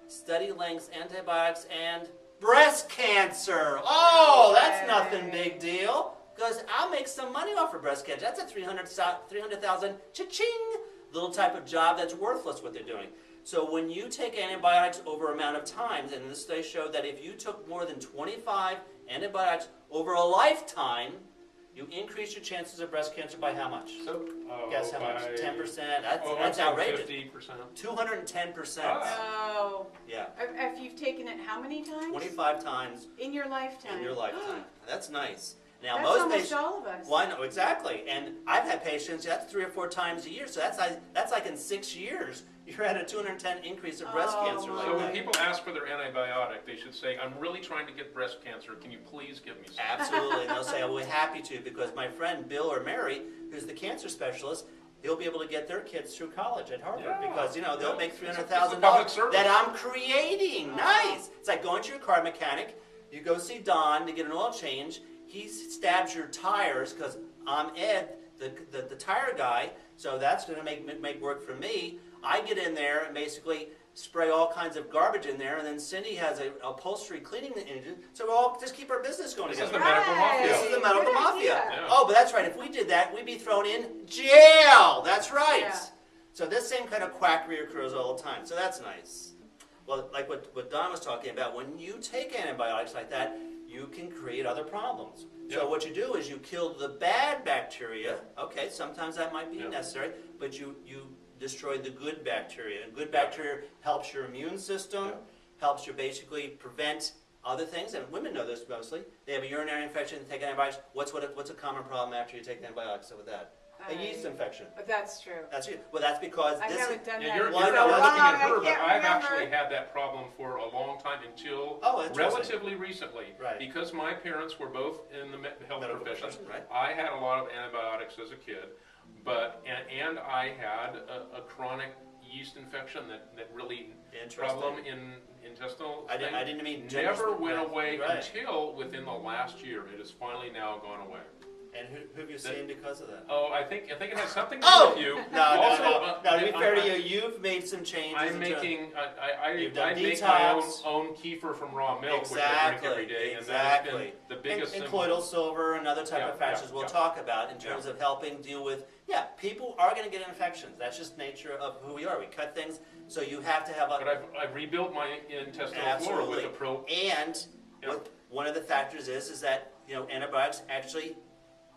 Study links antibiotics and breast cancer. Oh, that's nothing big deal. Because I'll make some money off of breast cancer. That's a 300,000 cha-ching little type of job that's worthless what they're doing. So when you take antibiotics over amount of times, and this study showed that if you took more than 25 antibiotics over a lifetime, you increase your chances of breast cancer by how much? So, guess how much? 10%? That's I'd outrageous. 50%. 210%. Oh. Yeah. If you've taken it how many times? 25 times In your lifetime. in your lifetime. That's nice. Now, That's most almost patients. all of us. Well, I know, exactly. And I've had patients, that's 3 or 4 times a year. So that's like in 6 years, you're at a 210 increase of breast cancer like So when that. people ask for their antibiotic, they should say, "I'm really trying to get breast cancer. Can you please give me some?" Absolutely. And they'll say, "Oh, we're happy to," because my friend Bill or Mary, who's the cancer specialist, he'll be able to get their kids through college at Harvard because, you know, they'll make $300,000 that I'm creating. Nice. It's like going to your car mechanic. You go see Don to get an oil change. He stabs your tires because I'm Ed, the tire guy, so that's going to make work for me. I get in there and basically spray all kinds of garbage in there, and then Cindy has a upholstery cleaning engine, so we'll all just keep our business going This together. is the medical mafia. This is the medical Good mafia. idea. Yeah. Oh, but that's right. If we did that, we'd be thrown in jail. That's right. Yeah. So this same kind of quackery occurs all the time. So that's nice. Well, like what Don was talking about, when you take antibiotics like that, you can create other problems. Yeah. So what you do is you kill the bad bacteria. Okay, sometimes that might be necessary, but you destroy the good bacteria. And good bacteria helps your immune system, helps you basically prevent other things. And women know this mostly. They have a urinary infection, they take antibiotics. What's a common problem after you take antibiotics with that? A yeast infection. That's true. That's it. Well, that's because I haven't done Yeah, that. you're Well, looking no, at her, I but can't I've remember. actually had that problem for a long time until interesting. relatively recently. Right. Because my parents were both in the health Medical profession, profession, right. I had a lot of antibiotics as a kid, and I had a chronic yeast infection that really problem in intestinal. I didn't mean never went right. away Right. until within the last year. It has finally now gone away. And who have you seen because of that? Oh, I think it has something to do Oh! with you. No, Also, to be fair to you, you've made some changes. I'm making. I You've done make detox. my own kefir from raw milk, which I drink every day, and that's been the biggest. And colloidal silver and other type of factors we'll talk about in terms of helping deal with. Yeah, people are going to get infections. That's just nature of who we are. We cut things, so you have to have a. But I've rebuilt my intestinal flora with a probe. And one of the factors is that antibiotics actually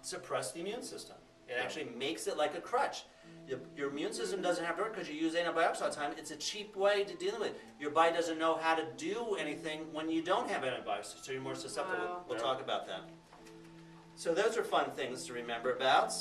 suppress the immune system. It actually makes it like a crutch. Your immune system doesn't have to work because you use antibiotics all the time. It's a cheap way to deal with it. Your body doesn't know how to do anything when you don't have antibiotics, so you're more susceptible. Wow. We'll talk about that. So those are fun things to remember about.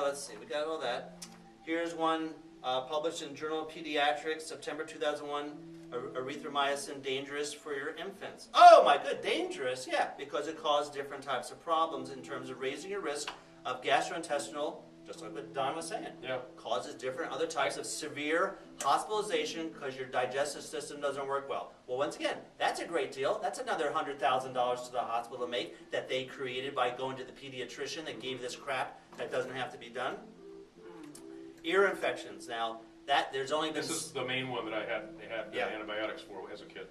Let's see, we got all that. Here's one published in Journal of Pediatrics, September 2001. Erythromycin dangerous for your infants. Oh my good, dangerous, yeah, because it caused different types of problems in terms of raising your risk of gastrointestinal, just like what Don was saying. Yeah. Causes different other types of severe hospitalization because your digestive system doesn't work well. Well, once again, that's a great deal. That's another $100,000 to the hospital to make that they created by going to the pediatrician that gave this crap that doesn't have to be done. Ear infections. Now, there's only been... This is the main one that I had antibiotics for as a kid.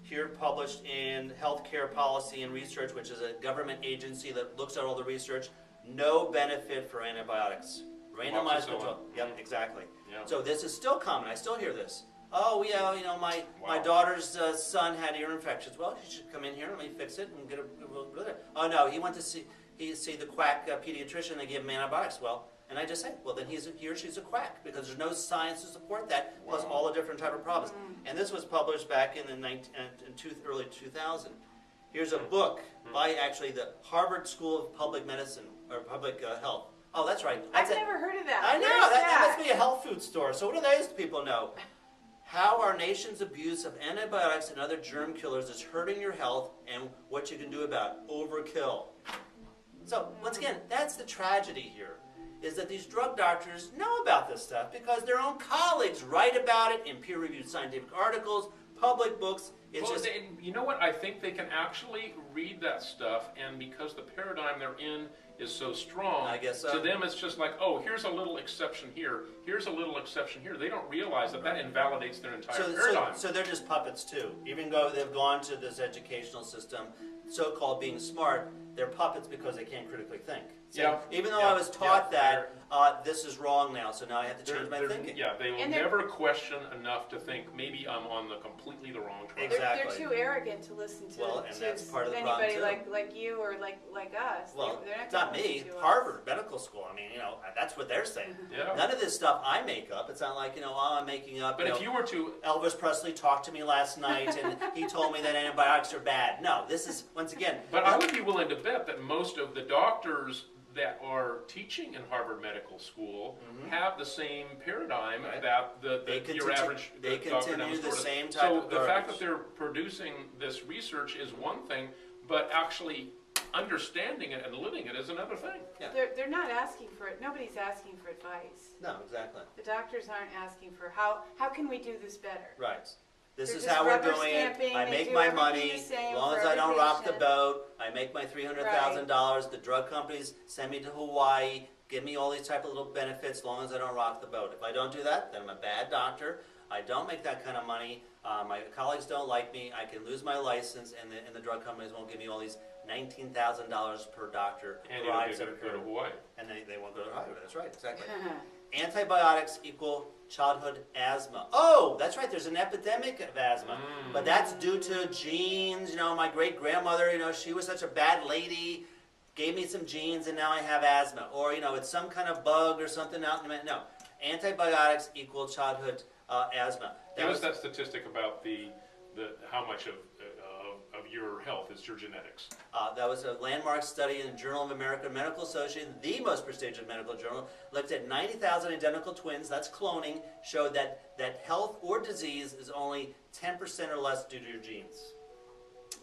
Here published in Healthcare Policy and Research, which is a government agency that looks at all the research, no benefit for antibiotics. Randomized control. Yep, exactly. Yeah. So this is still common. I still hear this. Oh, yeah, my daughter's son had ear infections. Well, he should come in here and let me fix it and we'll go there. Oh, no, he went to see the quack pediatrician. They gave him antibiotics. Well, and I just say, well, then he or she's a quack because there's no science to support that, plus all the different type of problems. And this was published back in the early 2000. Here's a book by actually the Harvard School of Public Medicine or Public Health. Oh, that's right. I've never heard of that. I know. That must be a health food store. So what do those people know? How our nation's abuse of antibiotics and other germ killers is hurting your health and what you can do about it. Overkill. So once again, that's the tragedy here, is that these drug doctors know about this stuff because their own colleagues write about it in peer-reviewed scientific articles, public books. You know what? I think they can actually read that stuff, and because the paradigm they're in is so strong, I guess so. To them it's just like, oh, here's a little exception here, here's a little exception here. They don't realize that invalidates their entire paradigm. So they're just puppets too. Even though they've gone to this educational system, so-called being smart, they're puppets because they can't critically think. So even though I was taught that, this is wrong now, so now I have to change my thinking. Yeah, they will never question enough to think maybe I'm on completely the wrong track. Exactly. They're too arrogant to listen to, that's part of the problem anybody too. like you or like us. Well, they're it's not me. Harvard Medical School. I mean, that's what they're saying. Yeah. None of this stuff I make up. It's not like I'm making up. But if you were to, Elvis Presley talked to me last night and he told me that antibiotics are bad. No, this is once again. But I would be willing to bet that most of the doctors that are teaching in Harvard Medical School have the same paradigm that your average doctor down the same type So of the fact that they're producing this research is one thing, but actually understanding it and living it is another thing. Yeah. They're not asking for it. Nobody's asking for advice. No, exactly. The doctors aren't asking for how can we do this better? Right. This is just how we're rubber doing it. stamping. I They make do my everything money. the same As long for as I don't every rock the patient. boat, I make my $300,000. The drug companies send me to Hawaii, give me all these type of little benefits as long as I don't rock the boat. If I don't do that, then I'm a bad doctor. I don't make that kind of money. My colleagues don't like me. I can lose my license, and the drug companies won't give me all these $19,000 per doctor. And you don't go to Hawaii. And they won't go to Hawaii. That's right, exactly. Antibiotics equal childhood asthma. Oh, that's right, there's an epidemic of asthma. But that's due to genes. My great-grandmother, she was such a bad lady, gave me some genes, and now I have asthma. Or, it's some kind of bug or something out in the... No. Antibiotics equal childhood asthma. Give us that statistic about how much of your health is your genetics. That was a landmark study in the Journal of American Medical Association, the most prestigious medical journal. Looked at 90,000 identical twins, that's cloning, showed that health or disease is only 10% or less due to your genes.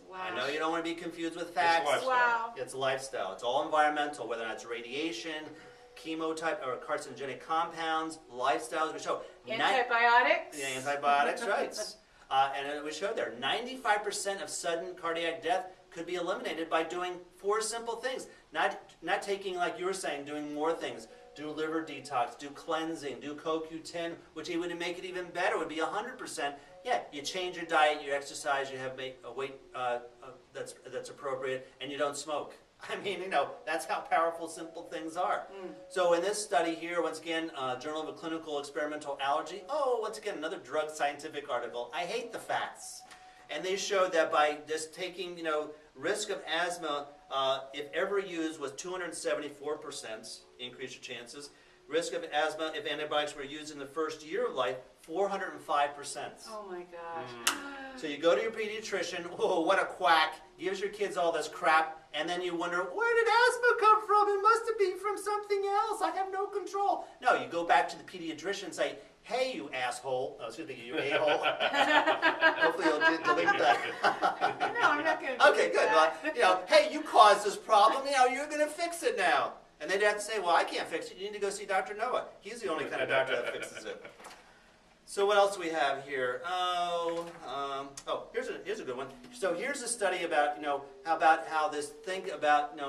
Wow. I know you don't want to be confused with facts. It's lifestyle. Wow. It's lifestyle. It's all environmental, whether that's radiation, chemotype, or carcinogenic compounds, lifestyles. We show Antibiotics? Antibiotics, right. And we showed there, 95% of sudden cardiac death could be eliminated by doing 4 simple things. Not taking, like you were saying, doing more things. Do liver detox, do cleansing, do CoQ10, which would make it even better, would be 100%. Yeah, you change your diet, you exercise, you have a weight that's appropriate, and you don't smoke. I mean, that's how powerful simple things are. So in this study here, once again, Journal of Clinical Experimental Allergy, once again, another drug scientific article. I hate the facts. And they showed that by just taking, risk of asthma, if ever used, was 274%, increase your chances. Risk of asthma, if antibiotics were used in the first year of life, 405%. Oh my gosh. So you go to your pediatrician, what a quack, gives your kids all this crap, and then you wonder, where did asthma come from? It must have been from something else. I have no control. No, you go back to the pediatrician and say, hey, you asshole. Oh, excuse me, you a-hole. Hopefully you'll delete that. No, I'm not going to Okay, good. Well, hey, you caused this problem. You're going to fix it now. And they'd have to say, well, I can't fix it. You need to go see Dr. Noah. He's the only kind of doctor that fixes it. So what else do we have here? Here's a good one. So here's a study about, think about,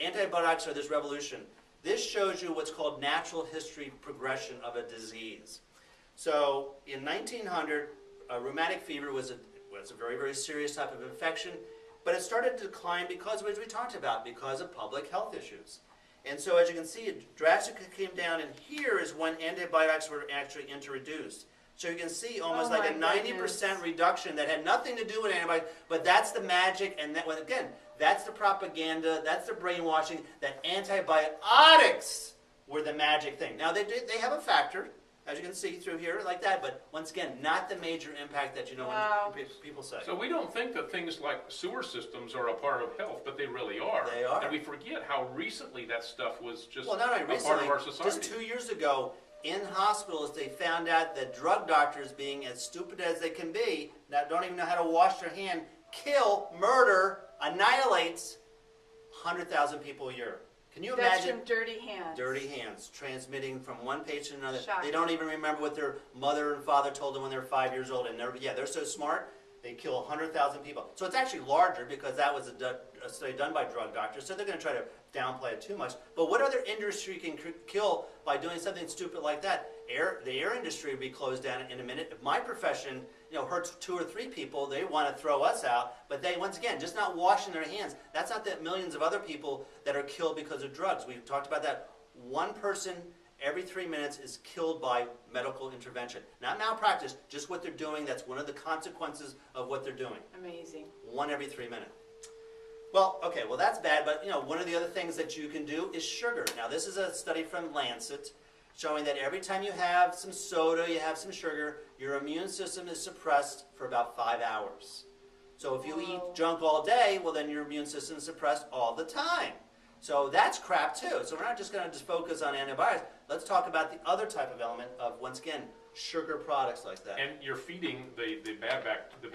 antibiotics are this revolution. This shows you what's called natural history progression of a disease. So in 1900, rheumatic fever was a very, very serious type of infection, but it started to decline because, as we talked about, because of public health issues. And so as you can see, it drastically came down, and here is when antibiotics were actually introduced. So you can see almost like a 90% reduction that had nothing to do with antibiotics, but that's the magic, and again, that's the propaganda, that's the brainwashing, that antibiotics were the magic thing. Now they have a factor, as you can see through here, like that, but once again, not the major impact that when people say. So we don't think that things like sewer systems are a part of health, but they really are. They are. And we forget how recently that stuff was just not only a recently, part of our society. Just 2 years ago, in hospitals, they found out that drug doctors, being as stupid as they can be, that don't even know how to wash their hand, kill, murder, annihilates 100,000 people a year. Can you imagine? That's from dirty hands. Dirty hands, transmitting from one patient to another. Shocking. They don't even remember what their mother and father told them when they were 5 years old. And they're so smart, they kill 100,000 people. So it's actually larger because that was a study done by drug doctors. So they're going to try to downplay it too much. But what other industry can kill by doing something stupid like that? The air industry would be closed down in a minute. If my profession hurts 2 or 3 people, they want to throw us out. But they, once again, just not washing their hands. That's not the millions of other people that are killed because of drugs. We've talked about that. 1 person every 3 minutes is killed by medical intervention. Not malpractice, just what they're doing. That's one of the consequences of what they're doing. Amazing. 1 every 3 minutes. Well, okay, that's bad, but one of the other things that you can do is sugar. Now, this is a study from Lancet showing that every time you have some soda, you have some sugar, your immune system is suppressed for about 5 hours. So if you eat junk all day, well, then your immune system is suppressed all the time. So that's crap too. So we're not just going to focus on antibiotics. Let's talk about the other type of element of, once again, sugar products like that. And you're feeding the bad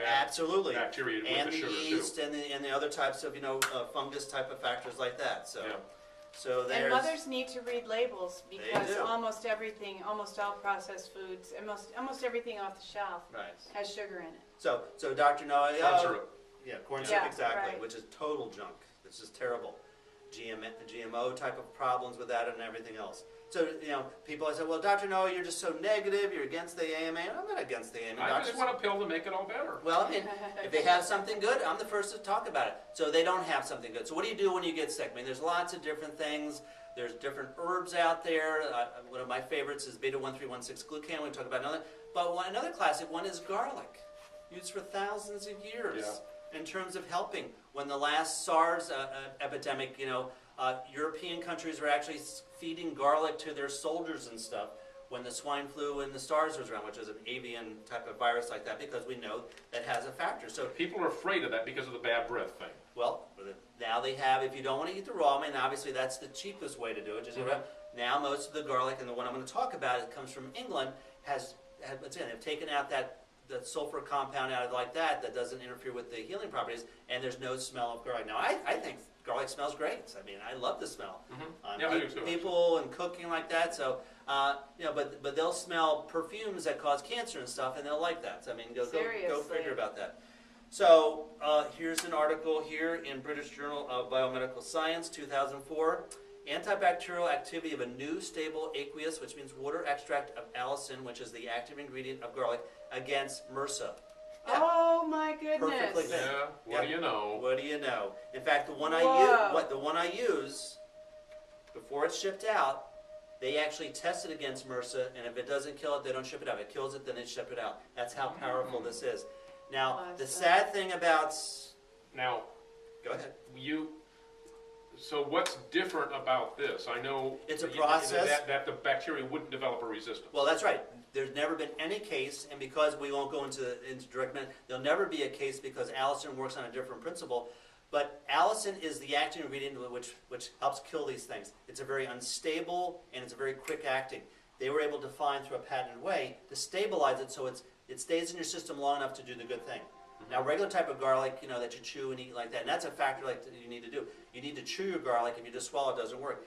Absolutely. bacteria with and the sugar yeast too. And the other types of fungus type of factors like that. So. Yeah. So and mothers need to read labels because do. almost all processed foods, and almost everything off the shelf has sugar in it. So Dr. Noah, Corn syrup. Yeah, corn syrup, exactly, right. which is total junk. This is terrible. GMO type of problems with that and everything else. So, people say, well, Dr. Noah, you're just so negative, you're against the AMA. I'm not against the AMA, I just want a pill to make it all better. Well, I mean, if they have something good, I'm the first to talk about it. So they don't have something good. So what do you do when you get sick? I mean, there's lots of different things. There's different herbs out there. One of my favorites is beta-1316 glucan. We talk about another. But another classic one is garlic, used for thousands of years in terms of helping. When the last SARS epidemic, European countries were actually feeding garlic to their soldiers and stuff when the swine flu and the SARS was around, which is an avian type of virus like that, because we know that has a factor. So people are afraid of that because of the bad breath thing. Well, now they have, if you don't want to eat the raw, I mean, obviously that's the cheapest way to do it. Just now most of the garlic, and the one I'm going to talk about, it comes from England, they've taken out that sulfur compound out of like that doesn't interfere with the healing properties, and there's no smell of garlic. Now, I think garlic smells great. I mean, I love the smell. Yeah, I do too. People and cooking like that. So, but they'll smell perfumes that cause cancer and stuff, and they'll like that. So, I mean, go figure about that. So here's an article here in British Journal of Biomedical Science, 2004. Antibacterial activity of a new stable aqueous, which means water extract of allicin, which is the active ingredient of garlic, against MRSA. Yeah. Oh my Perfectly goodness. fit. Yeah, what do you know? What do you know? In fact, the one I use, before it's shipped out, they actually test it against MRSA, and if it doesn't kill it, they don't ship it out. If it kills it, then they ship it out. That's how powerful this is. Now, the sad thing about... Now, Go ahead. So what's different about this? I know It's a process. That the bacteria wouldn't develop a resistance. Well, that's right. There's never been any case, and because we won't go into direct minute, there'll never be a case because allicin works on a different principle. But allicin is the active ingredient which helps kill these things. It's a very unstable and it's a very quick acting. They were able to find through a patented way to stabilize it so it stays in your system long enough to do the good thing. Now, regular type of garlic, that you chew and eat like that, and that's a factor that you need to do. You need to chew your garlic. If you just swallow, it doesn't work.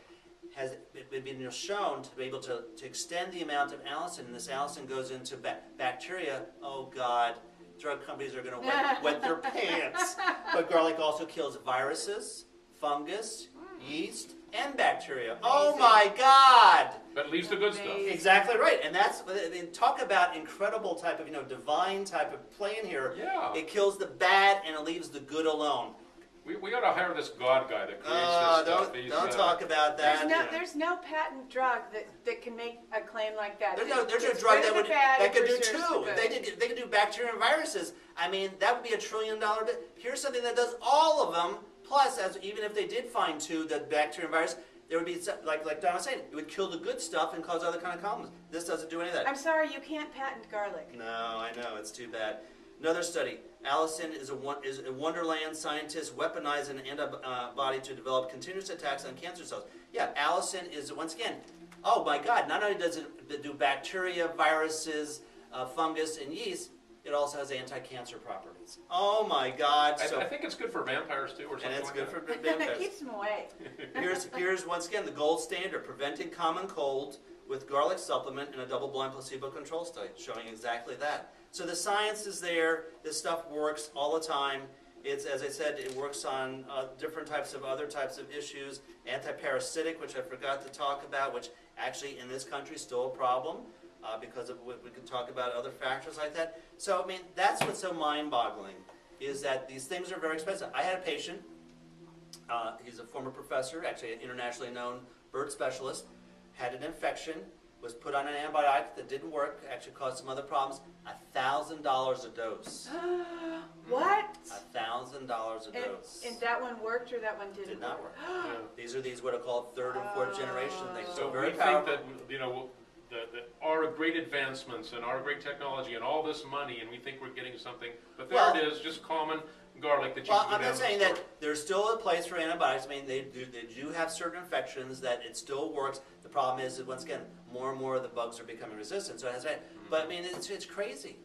Has it been shown to be able to extend the amount of allicin, and this allicin goes into bacteria. Oh, God. Drug companies are going to wet their pants. But garlic also kills viruses, fungus, yeast, and bacteria. Oh, my God. But leaves the good stuff. Exactly right, and that's, talk about incredible type of, divine type of playing here. Yeah. It kills the bad and it leaves the good alone. We ought to hire this God guy that creates this stuff. Don't talk about that. There's no patent drug that can make a claim like that. There's a drug that could do two. If they could do bacteria and viruses, that would be $1 trillion. Here's something that does all of them. Plus, even if they did find two, the bacteria and virus, there would be, like Don was saying, it would kill the good stuff and cause other kind of problems. This doesn't do any of that. I'm sorry, you can't patent garlic. No, I know, it's too bad. Another study, allicin is a wonderland. Scientists weaponize an antibody to develop continuous attacks on cancer cells. Yeah, allicin is, once again, oh my God, not only does it do bacteria, viruses, fungus, and yeast, it also has anti-cancer properties. Oh my God. I think it's good for vampires too, or something and it's like good that. for vampires. It keeps them away. Here's once again the gold standard, preventing common cold with garlic supplement in a double-blind placebo-controlled study, showing exactly that. So the science is there. This stuff works all the time. It's, as I said, it works on different types of other types of issues. Anti-parasitic, which I forgot to talk about, which actually in this country is still a problem because of what we could talk about other factors like that. So, that's what's so mind-boggling, is that these things are very expensive. I had a patient, he's a former professor, actually an internationally known bird specialist, had an infection, was put on an antibiotic that didn't work, actually caused some other problems, $1,000 a dose. What? $1,000 a dose. And that one worked or that one didn't? Did not work. Yeah. These are what are called third and fourth generation things. So very we powerful. think that our great advancements and our great technology and all this money, and we think we're getting something, but there it is, just common garlic that you can go I'm down not to saying the that store. there's still a place for antibiotics. They do have certain infections that it still works. The problem is that, once again, more and more of the bugs are becoming resistant. So it has, but it's crazy.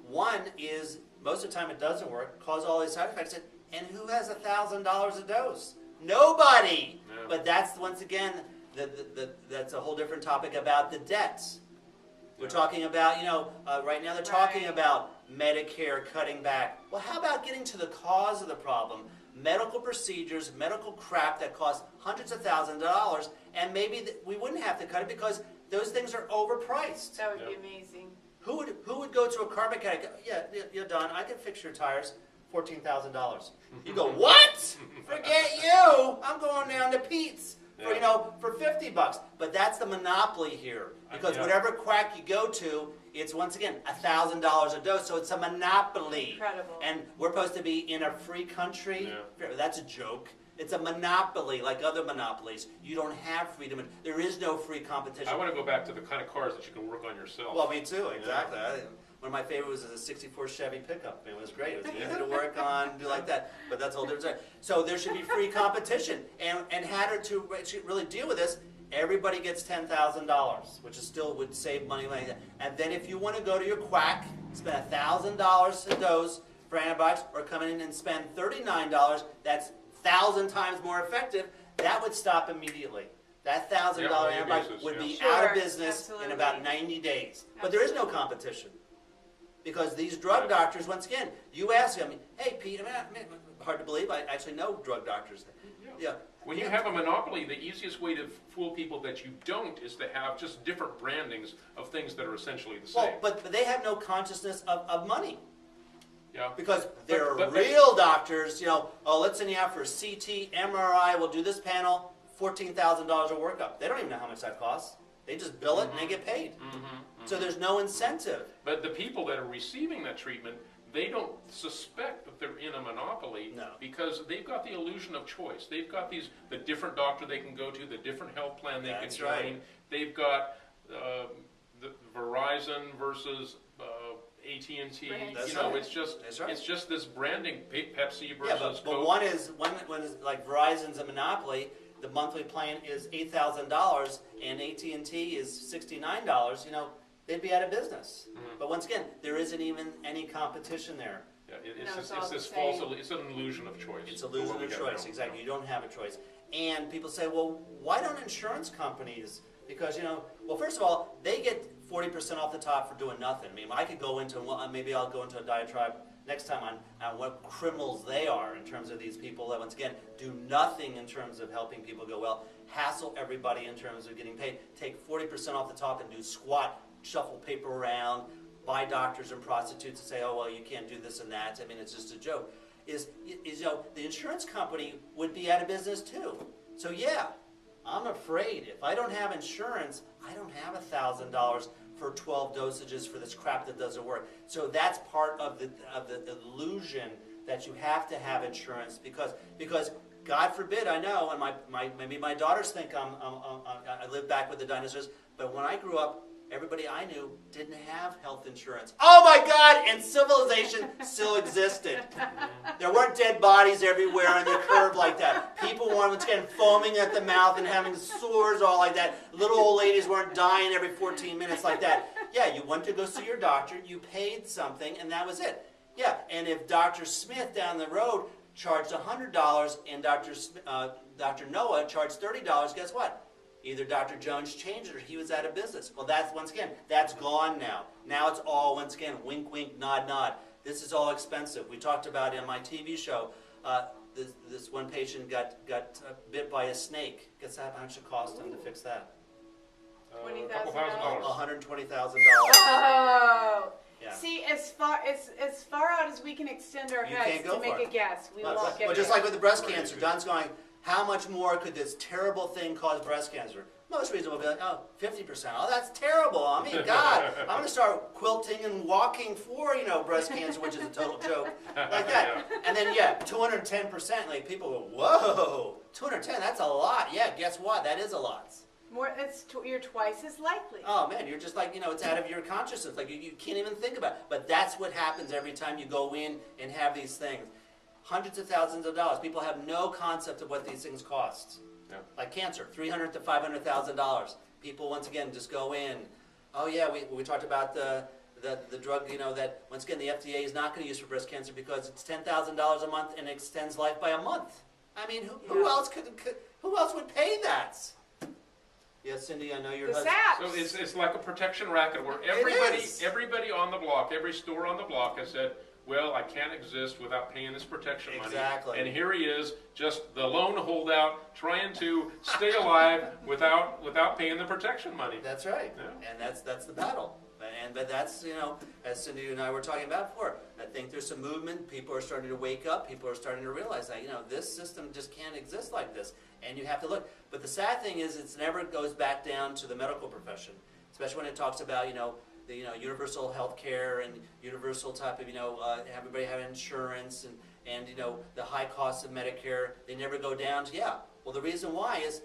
One is most of the time it doesn't work, cause all these side effects, and who has $1,000 a dose? Nobody. Yeah. But that's, once again, that's a whole different topic about the debts. We're talking about, right now they're talking about Medicare cutting back. Well, how about getting to the cause of the problem? Medical procedures, medical crap that costs hundreds of thousands of dollars, and maybe we wouldn't have to cut it because those things are overpriced. That would be amazing. Who would go to a car mechanic? Yeah, Don, I can fix your tires. $14,000. You go, what? Forget you. I'm going down to Pete's for $50. But that's the monopoly here, because whatever quack you go to, it's once again $1,000 a dose. So it's a monopoly. Incredible. And we're supposed to be in a free country. Yeah. That's a joke. It's a monopoly, like other monopolies. You don't have freedom. There is no free competition. I want to go back to the kind of cars that you can work on yourself. Well, me too, exactly. One of my favorites was a '64 Chevy pickup. It was great. It was easy to work on, do like that. But that's a whole different story. So there should be free competition. And how to really deal with this, everybody gets $10,000, which is still would save money. And then if you want to go to your quack, spend $1,000 a dose for antibiotics, or come in and spend $39, that's 1,000 times more effective, that would stop immediately. That $1,000 antibiotic would be out of business in about 90 days. But there is no competition. Because these drug doctors, once again, you ask them, hey, Pete, hard to believe, I actually know drug doctors. Yeah. When you have a monopoly, the easiest way to fool people that you don't is to have just different brandings of things that are essentially the same. Well, but they have no consciousness of money. Yeah. Because they're real doctors, oh, let's send you out for a CT, MRI, we'll do this panel, $14,000 a workup. They don't even know how much that costs. They just bill it and they get paid. So there's no incentive. But the people that are receiving that treatment, they don't suspect that they're in a monopoly because they've got the illusion of choice. They've got the different doctor they can go to, the different health plan they can join. Right. They've got the Verizon versus AT&T. It's just this branding, Pepsi versus but Coke. one is like Verizon's a monopoly. The monthly plan is $8,000 and AT&T is $69. They'd be out of business. But once again, there isn't even any competition there. Yeah, it's this false. It's an illusion of choice. It's an illusion of choice. Exactly. You don't have a choice. And people say, well, why don't insurance companies? Because well, first of all, they get 40% off the top for doing nothing. I mean, I could go into maybe I'll go into a diatribe next time on what criminals they are in terms of these people that once again do nothing in terms of helping people go well, hassle everybody in terms of getting paid, take 40% off the top and do squat, shuffle paper around, buy doctors and prostitutes and say, oh, well, you can't do this and that. I mean, it's just a joke. The insurance company would be out of business too. So yeah, I'm afraid if I don't have insurance, I don't have $1,000 for 12 dosages for this crap that doesn't work. So that's part of the illusion that you have to have insurance because God forbid, I know, and maybe my daughters think I live back with the dinosaurs, but when I grew up, everybody I knew didn't have health insurance. Oh my God! And civilization still existed. There weren't dead bodies everywhere on the curb like that. People weren't, once again, foaming at the mouth and having sores all like that. Little old ladies weren't dying every 14 minutes like that. Yeah, you went to go see your doctor, you paid something, and that was it. Yeah, and if Dr. Smith down the road charged $100 and Dr. Noah charged $30, guess what? Either Dr. Jones changed it or he was out of business. Well, that's, once again, that's gone now. Now it's all, once again, wink, wink, nod, nod. This is all expensive. We talked about in my TV show, this one patient got bit by a snake. Guess how much it cost him to fix that? $20,000. $120,000. Oh. Yeah. See, as far out as we can extend our heads to make a guess, we won't get Well, just like with the breast cancer, Don's going, how much more could this terrible thing cause breast cancer? Most reasonable will be like, oh, 50%. Oh, that's terrible. I mean, God, I'm going to start quilting and walking for, breast cancer, which is a total joke, like that. And then, 210%. Like, people go, whoa, 210, that's a lot. Yeah, guess what? That is a lot. You're twice as likely. Oh, man, you're just like, it's out of your consciousness. Like, you can't even think about it. But that's what happens every time you go in and have these things. Hundreds of thousands of dollars. People have no concept of what these things cost. Yeah. Like cancer, $300,000 to $500,000. People once again just go in. Oh yeah, we talked about the drug. That once again the FDA is not going to use for breast cancer because it's $10,000 a month and extends life by a month. I mean, who else who else would pay that? Yes, Cindy, I know your husband. So it's like a protection racket where everybody on the block, every store on the block has said, well, I can't exist without paying this protection money. Exactly. And here he is, just the lone holdout, trying to stay alive without paying the protection money. That's right. Yeah. And that's the battle. But that's, as Cindy and I were talking about before, I think there's some movement. People are starting to wake up. People are starting to realize that, this system just can't exist like this. And you have to look. But the sad thing is, it never goes back down to the medical profession, especially when it talks about, the universal health care and universal type of, everybody having insurance and the high cost of Medicare. They never go down to, well, the reason why is,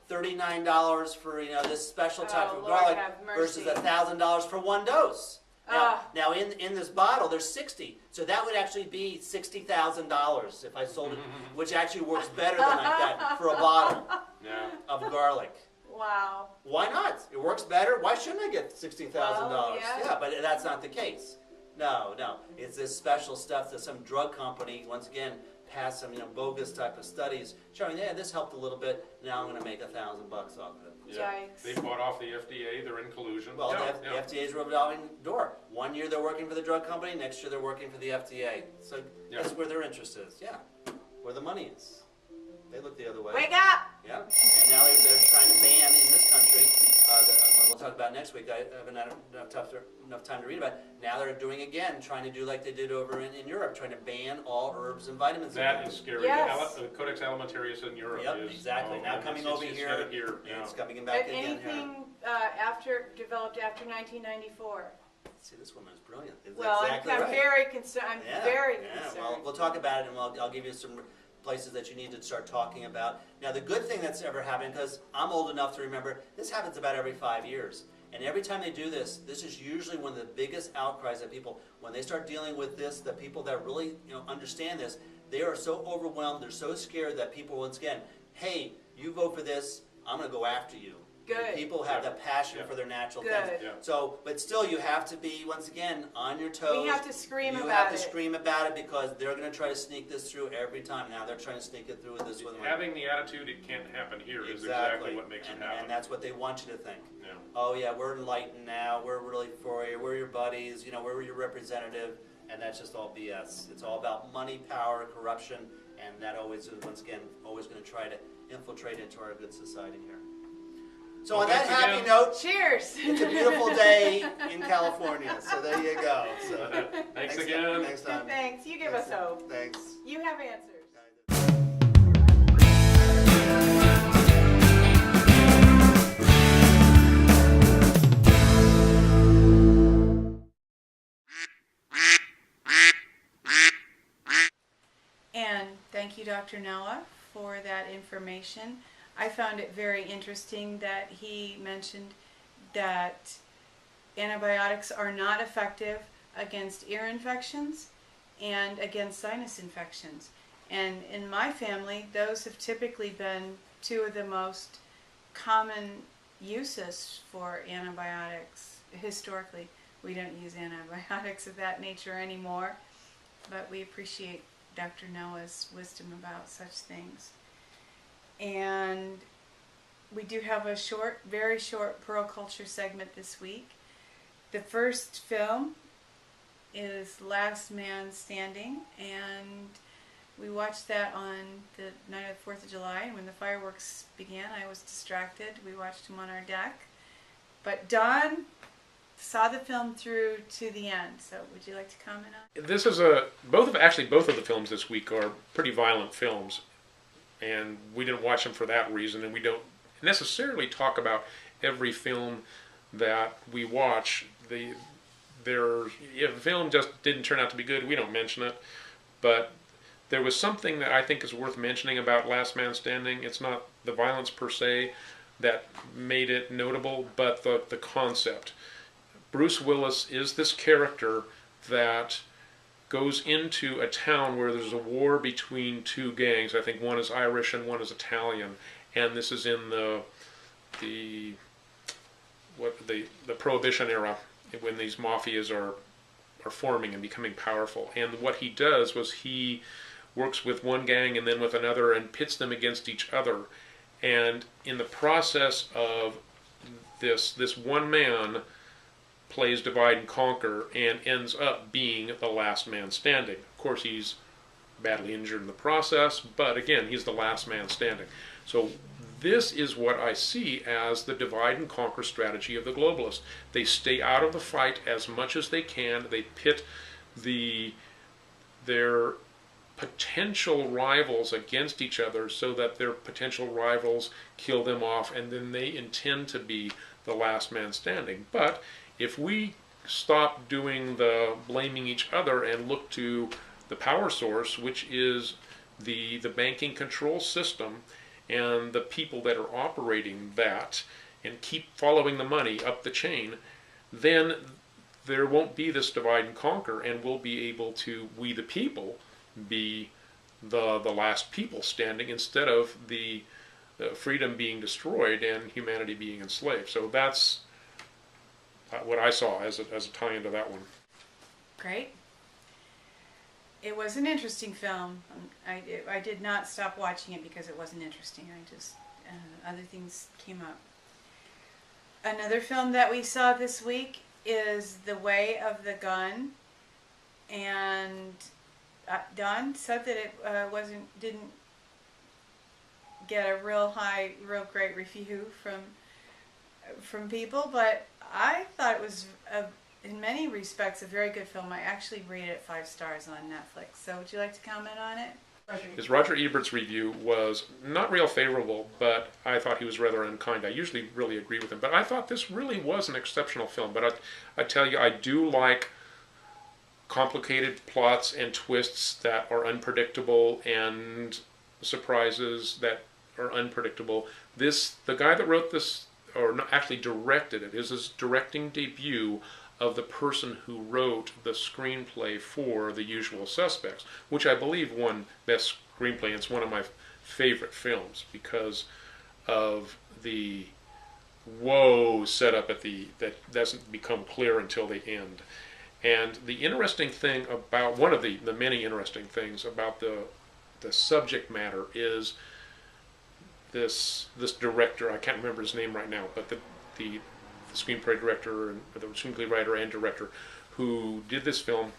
$39 for, this special type of garlic versus $1,000 for one dose. Now in this bottle, there's 60. So that would actually be $60,000 if I sold it, which actually works better than like that for a bottle of garlic. Wow. Why not? It works better. Why shouldn't I get $60,000? Well, Yeah, but that's not the case. No. It's this special stuff that some drug company, once again, past some bogus type of studies showing, yeah, this helped a little bit. Now I'm going to make $1,000 off of it. Yeah. Yikes. They fought off the FDA. They're in collusion. Well, Yeah, the FDA's a revolving door. 1 year they're working for the drug company, next year they're working for the FDA. So that's where their interest is. Yeah, where the money is. They look the other way. Wake up! Yeah, and now they're trying to ban in this country. We'll talk about next week. I haven't had enough time to read about it. Now they're doing again, trying to do like they did over in Europe, trying to ban all herbs and vitamins. That again. is scary. Yes. The Codex Alimentarius in Europe Yep, is exactly. Now coming over it's here, headed here. Yeah. it's coming back But again here. anything developed after 1994. See, this woman is brilliant. It's Well, exactly I'm right. very concerned. I'm very Yeah, concerned. well, we'll talk about it, and I'll give you some places that you need to start talking about. Now, the good thing that's ever happened, because I'm old enough to remember, this happens about every 5 years. And every time they do this, this is usually one of the biggest outcries that people, when they start dealing with this, the people that really understand this, they are so overwhelmed, they're so scared that people, once again, hey, you vote for this, I'm going to go after you. Good. And people have Yeah. that passion Yeah. for their natural Good. things. Yeah. So, but still, you have to be, once again, on your toes. We have to scream You about have to it. scream about it because they're going to try to sneak this through every time. Now they're trying to sneak it through with this one. Having the attitude it can't happen here is exactly what makes it happen. And that's what they want you to think. Yeah. Oh yeah, we're enlightened now. We're really for you. We're your buddies. We're your representative. And that's just all BS. It's all about money, power, corruption, and that always is, once again, always going to try to infiltrate into our good society here. So on that thanks happy again. note, Cheers! it's a beautiful day in California. So there you go. So, Thanks again. Next time. Thanks. You give us hope. Thanks. You have answers. And thank you, Dr. Noah, for that information. I found it very interesting that he mentioned that antibiotics are not effective against ear infections and against sinus infections. And in my family, those have typically been two of the most common uses for antibiotics. Historically, we don't use antibiotics of that nature anymore, but we appreciate Dr. Noah's wisdom about such things. And we do have a very short Pearl Culture segment this week. The first film is Last Man Standing, and we watched that on the night of the 4th of July, and when the fireworks began, I was distracted. We watched them on our deck. But Don saw the film through to the end, so would you like to comment on it? This is both of the films this week are pretty violent films, and we didn't watch them for that reason, and we don't necessarily talk about every film that we watch. If a film just didn't turn out to be good, we don't mention it, but there was something that I think is worth mentioning about Last Man Standing. It's not the violence per se that made it notable, but the concept. Bruce Willis is this character that goes into a town where there's a war between two gangs. I think one is Irish and one is Italian, and this is in the Prohibition era, when these mafias are forming and becoming powerful. And what he does was he works with one gang and then with another and pits them against each other. And in the process of this one man plays divide and conquer and ends up being the last man standing. Of course, he's badly injured in the process, but again, he's the last man standing. So this is what I see as the divide and conquer strategy of the globalists. They stay out of the fight as much as they can. They pit their potential rivals against each other so that their potential rivals kill them off, and then they intend to be the last man standing. But if we stop doing the blaming each other and look to the power source, which is the banking control system and the people that are operating that, and keep following the money up the chain, then there won't be this divide and conquer, and we'll be able to, we the people, be the last people standing instead of the freedom being destroyed and humanity being enslaved. So that's what I saw as a tie into that one. Great. It was an interesting film. I did not stop watching it because it wasn't interesting. I just, other things came up. Another film that we saw this week is The Way of the Gun, and Don said that it didn't get a real great review from people, but I thought it was in many respects a very good film. I actually rated it 5 stars on Netflix. So would you like to comment on it? Roger Ebert's review was not real favorable, but I thought he was rather unkind. I usually really agree with him, but I thought this really was an exceptional film. But I tell you, I do like complicated plots and twists that are unpredictable and surprises that are unpredictable. The guy that wrote this, or actually directed it, is his directing debut of the person who wrote the screenplay for The Usual Suspects, which I believe won Best Screenplay. It's one of my favorite films because of the woe setup that doesn't become clear until the end. And the interesting thing about, one of the many interesting things about the subject matter is this director, I can't remember his name right now, but the screenplay director, and the screenplay writer and director who did this film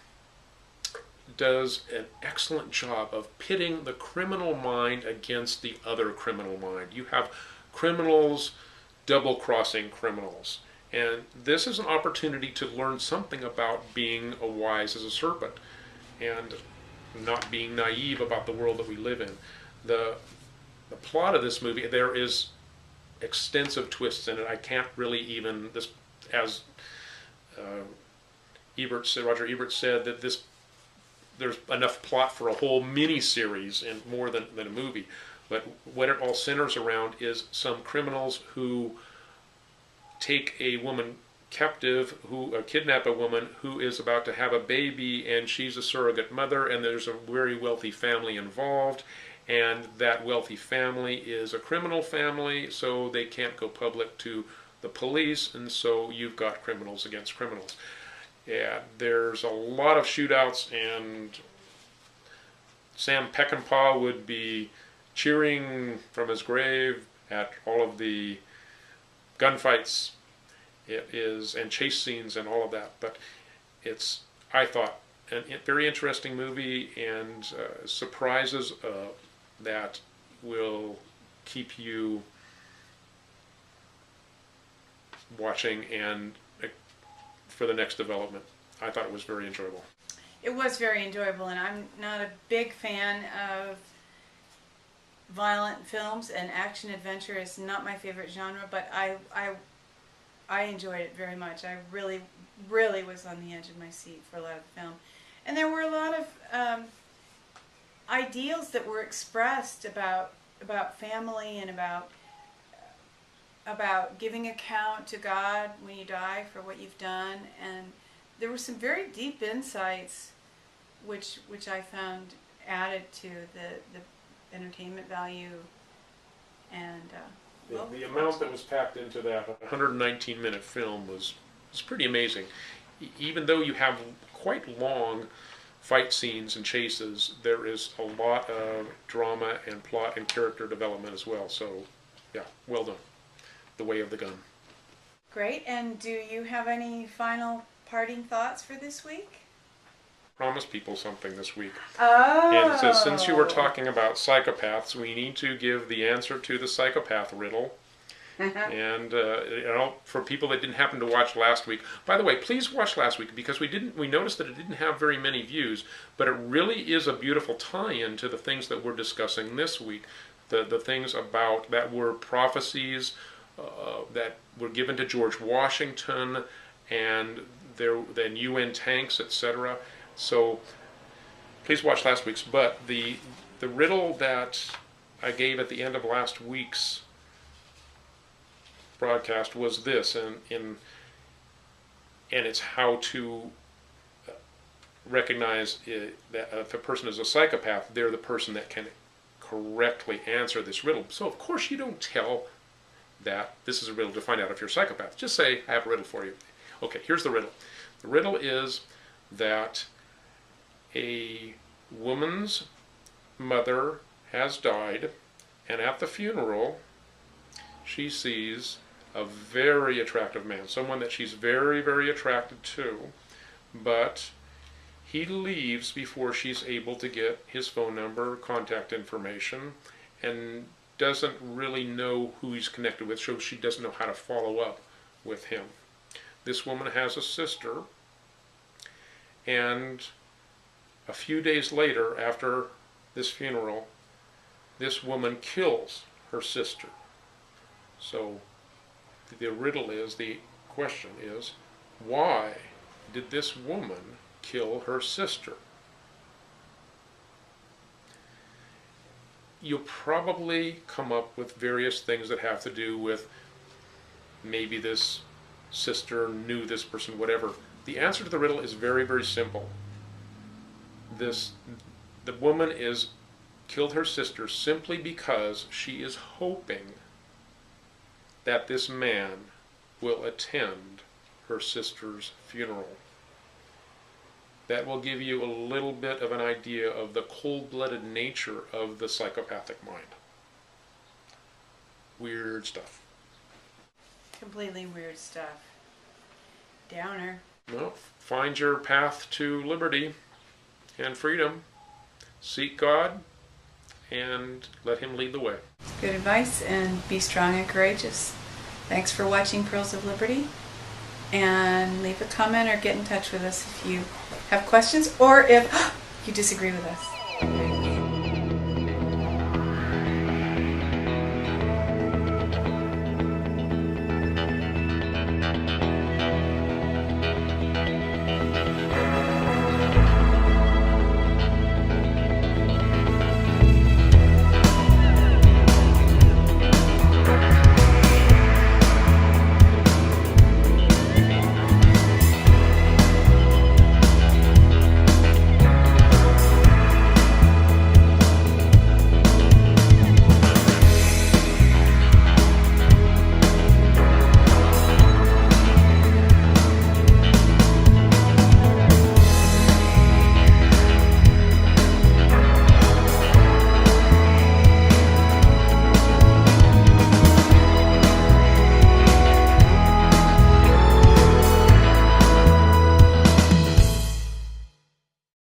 does an excellent job of pitting the criminal mind against the other criminal mind. You have criminals double-crossing criminals, and this is an opportunity to learn something about being wise as a serpent and not being naive about the world that we live in. The plot of this movie, there is extensive twists in it. I can't really even, this, as Roger Ebert said, that there's enough plot for a whole mini-series and more than a movie. But what it all centers around is some criminals who take a woman captive, who kidnap a woman who is about to have a baby, and she's a surrogate mother, and there's a very wealthy family involved. And that wealthy family is a criminal family, so they can't go public to the police, and so you've got criminals against criminals. Yeah, there's a lot of shootouts, and Sam Peckinpah would be cheering from his grave at all of the gunfights and chase scenes and all of that. But it's, I thought, a very interesting movie, and surprises that will keep you watching and for the next development. I thought it was very enjoyable. It was very enjoyable, and I'm not a big fan of violent films, and action adventure is not my favorite genre, but I enjoyed it very much. I really was on the edge of my seat for a lot of the film. And there were a lot of ideals that were expressed about family and about giving account to God when you die for what you've done, and there were some very deep insights which I found added to the entertainment value, and the amount that was packed into that 119-minute film was pretty amazing. Even though you have quite long fight scenes and chases, there is a lot of drama and plot and character development as well. So, yeah, well done. The Way of the Gun. Great. And do you have any final parting thoughts for this week? Promise people something this week. Oh. And it says, since you were talking about psychopaths, we need to give the answer to the psychopath riddle. And for people that didn't happen to watch last week, by the way, please watch last week, because we noticed that it didn't have very many views, but it really is a beautiful tie-in to the things that we're discussing this week. The things about that were prophecies that were given to George Washington, and then UN tanks, etc. So please watch last week's. But the riddle that I gave at the end of last week's broadcast was this, and it's how to recognize that if a person is a psychopath, they're the person that can correctly answer this riddle. So of course you don't tell that this is a riddle to find out if you're a psychopath. Just say, I have a riddle for you. Okay, here's the riddle. The riddle is that a woman's mother has died, and at the funeral, she sees a very attractive man, someone that she's very, very attracted to, but he leaves before she's able to get his phone number, contact information, and doesn't really know who he's connected with, so she doesn't know how to follow up with him. This woman has a sister, and a few days later, after this funeral, this woman kills her sister. So the riddle is, the question is, why did this woman kill her sister? You'll probably come up with various things that have to do with maybe this sister knew this person, whatever. The answer to the riddle is very, very simple. The woman is killed her sister simply because she is hoping that this man will attend her sister's funeral. That will give you a little bit of an idea of the cold-blooded nature of the psychopathic mind. Weird stuff. Completely weird stuff. Downer. Well, find your path to liberty and freedom. Seek God and let Him lead the way. Good advice, and be strong and courageous. Thanks for watching Pearls of Liberty, and leave a comment or get in touch with us if you have questions or if you disagree with us.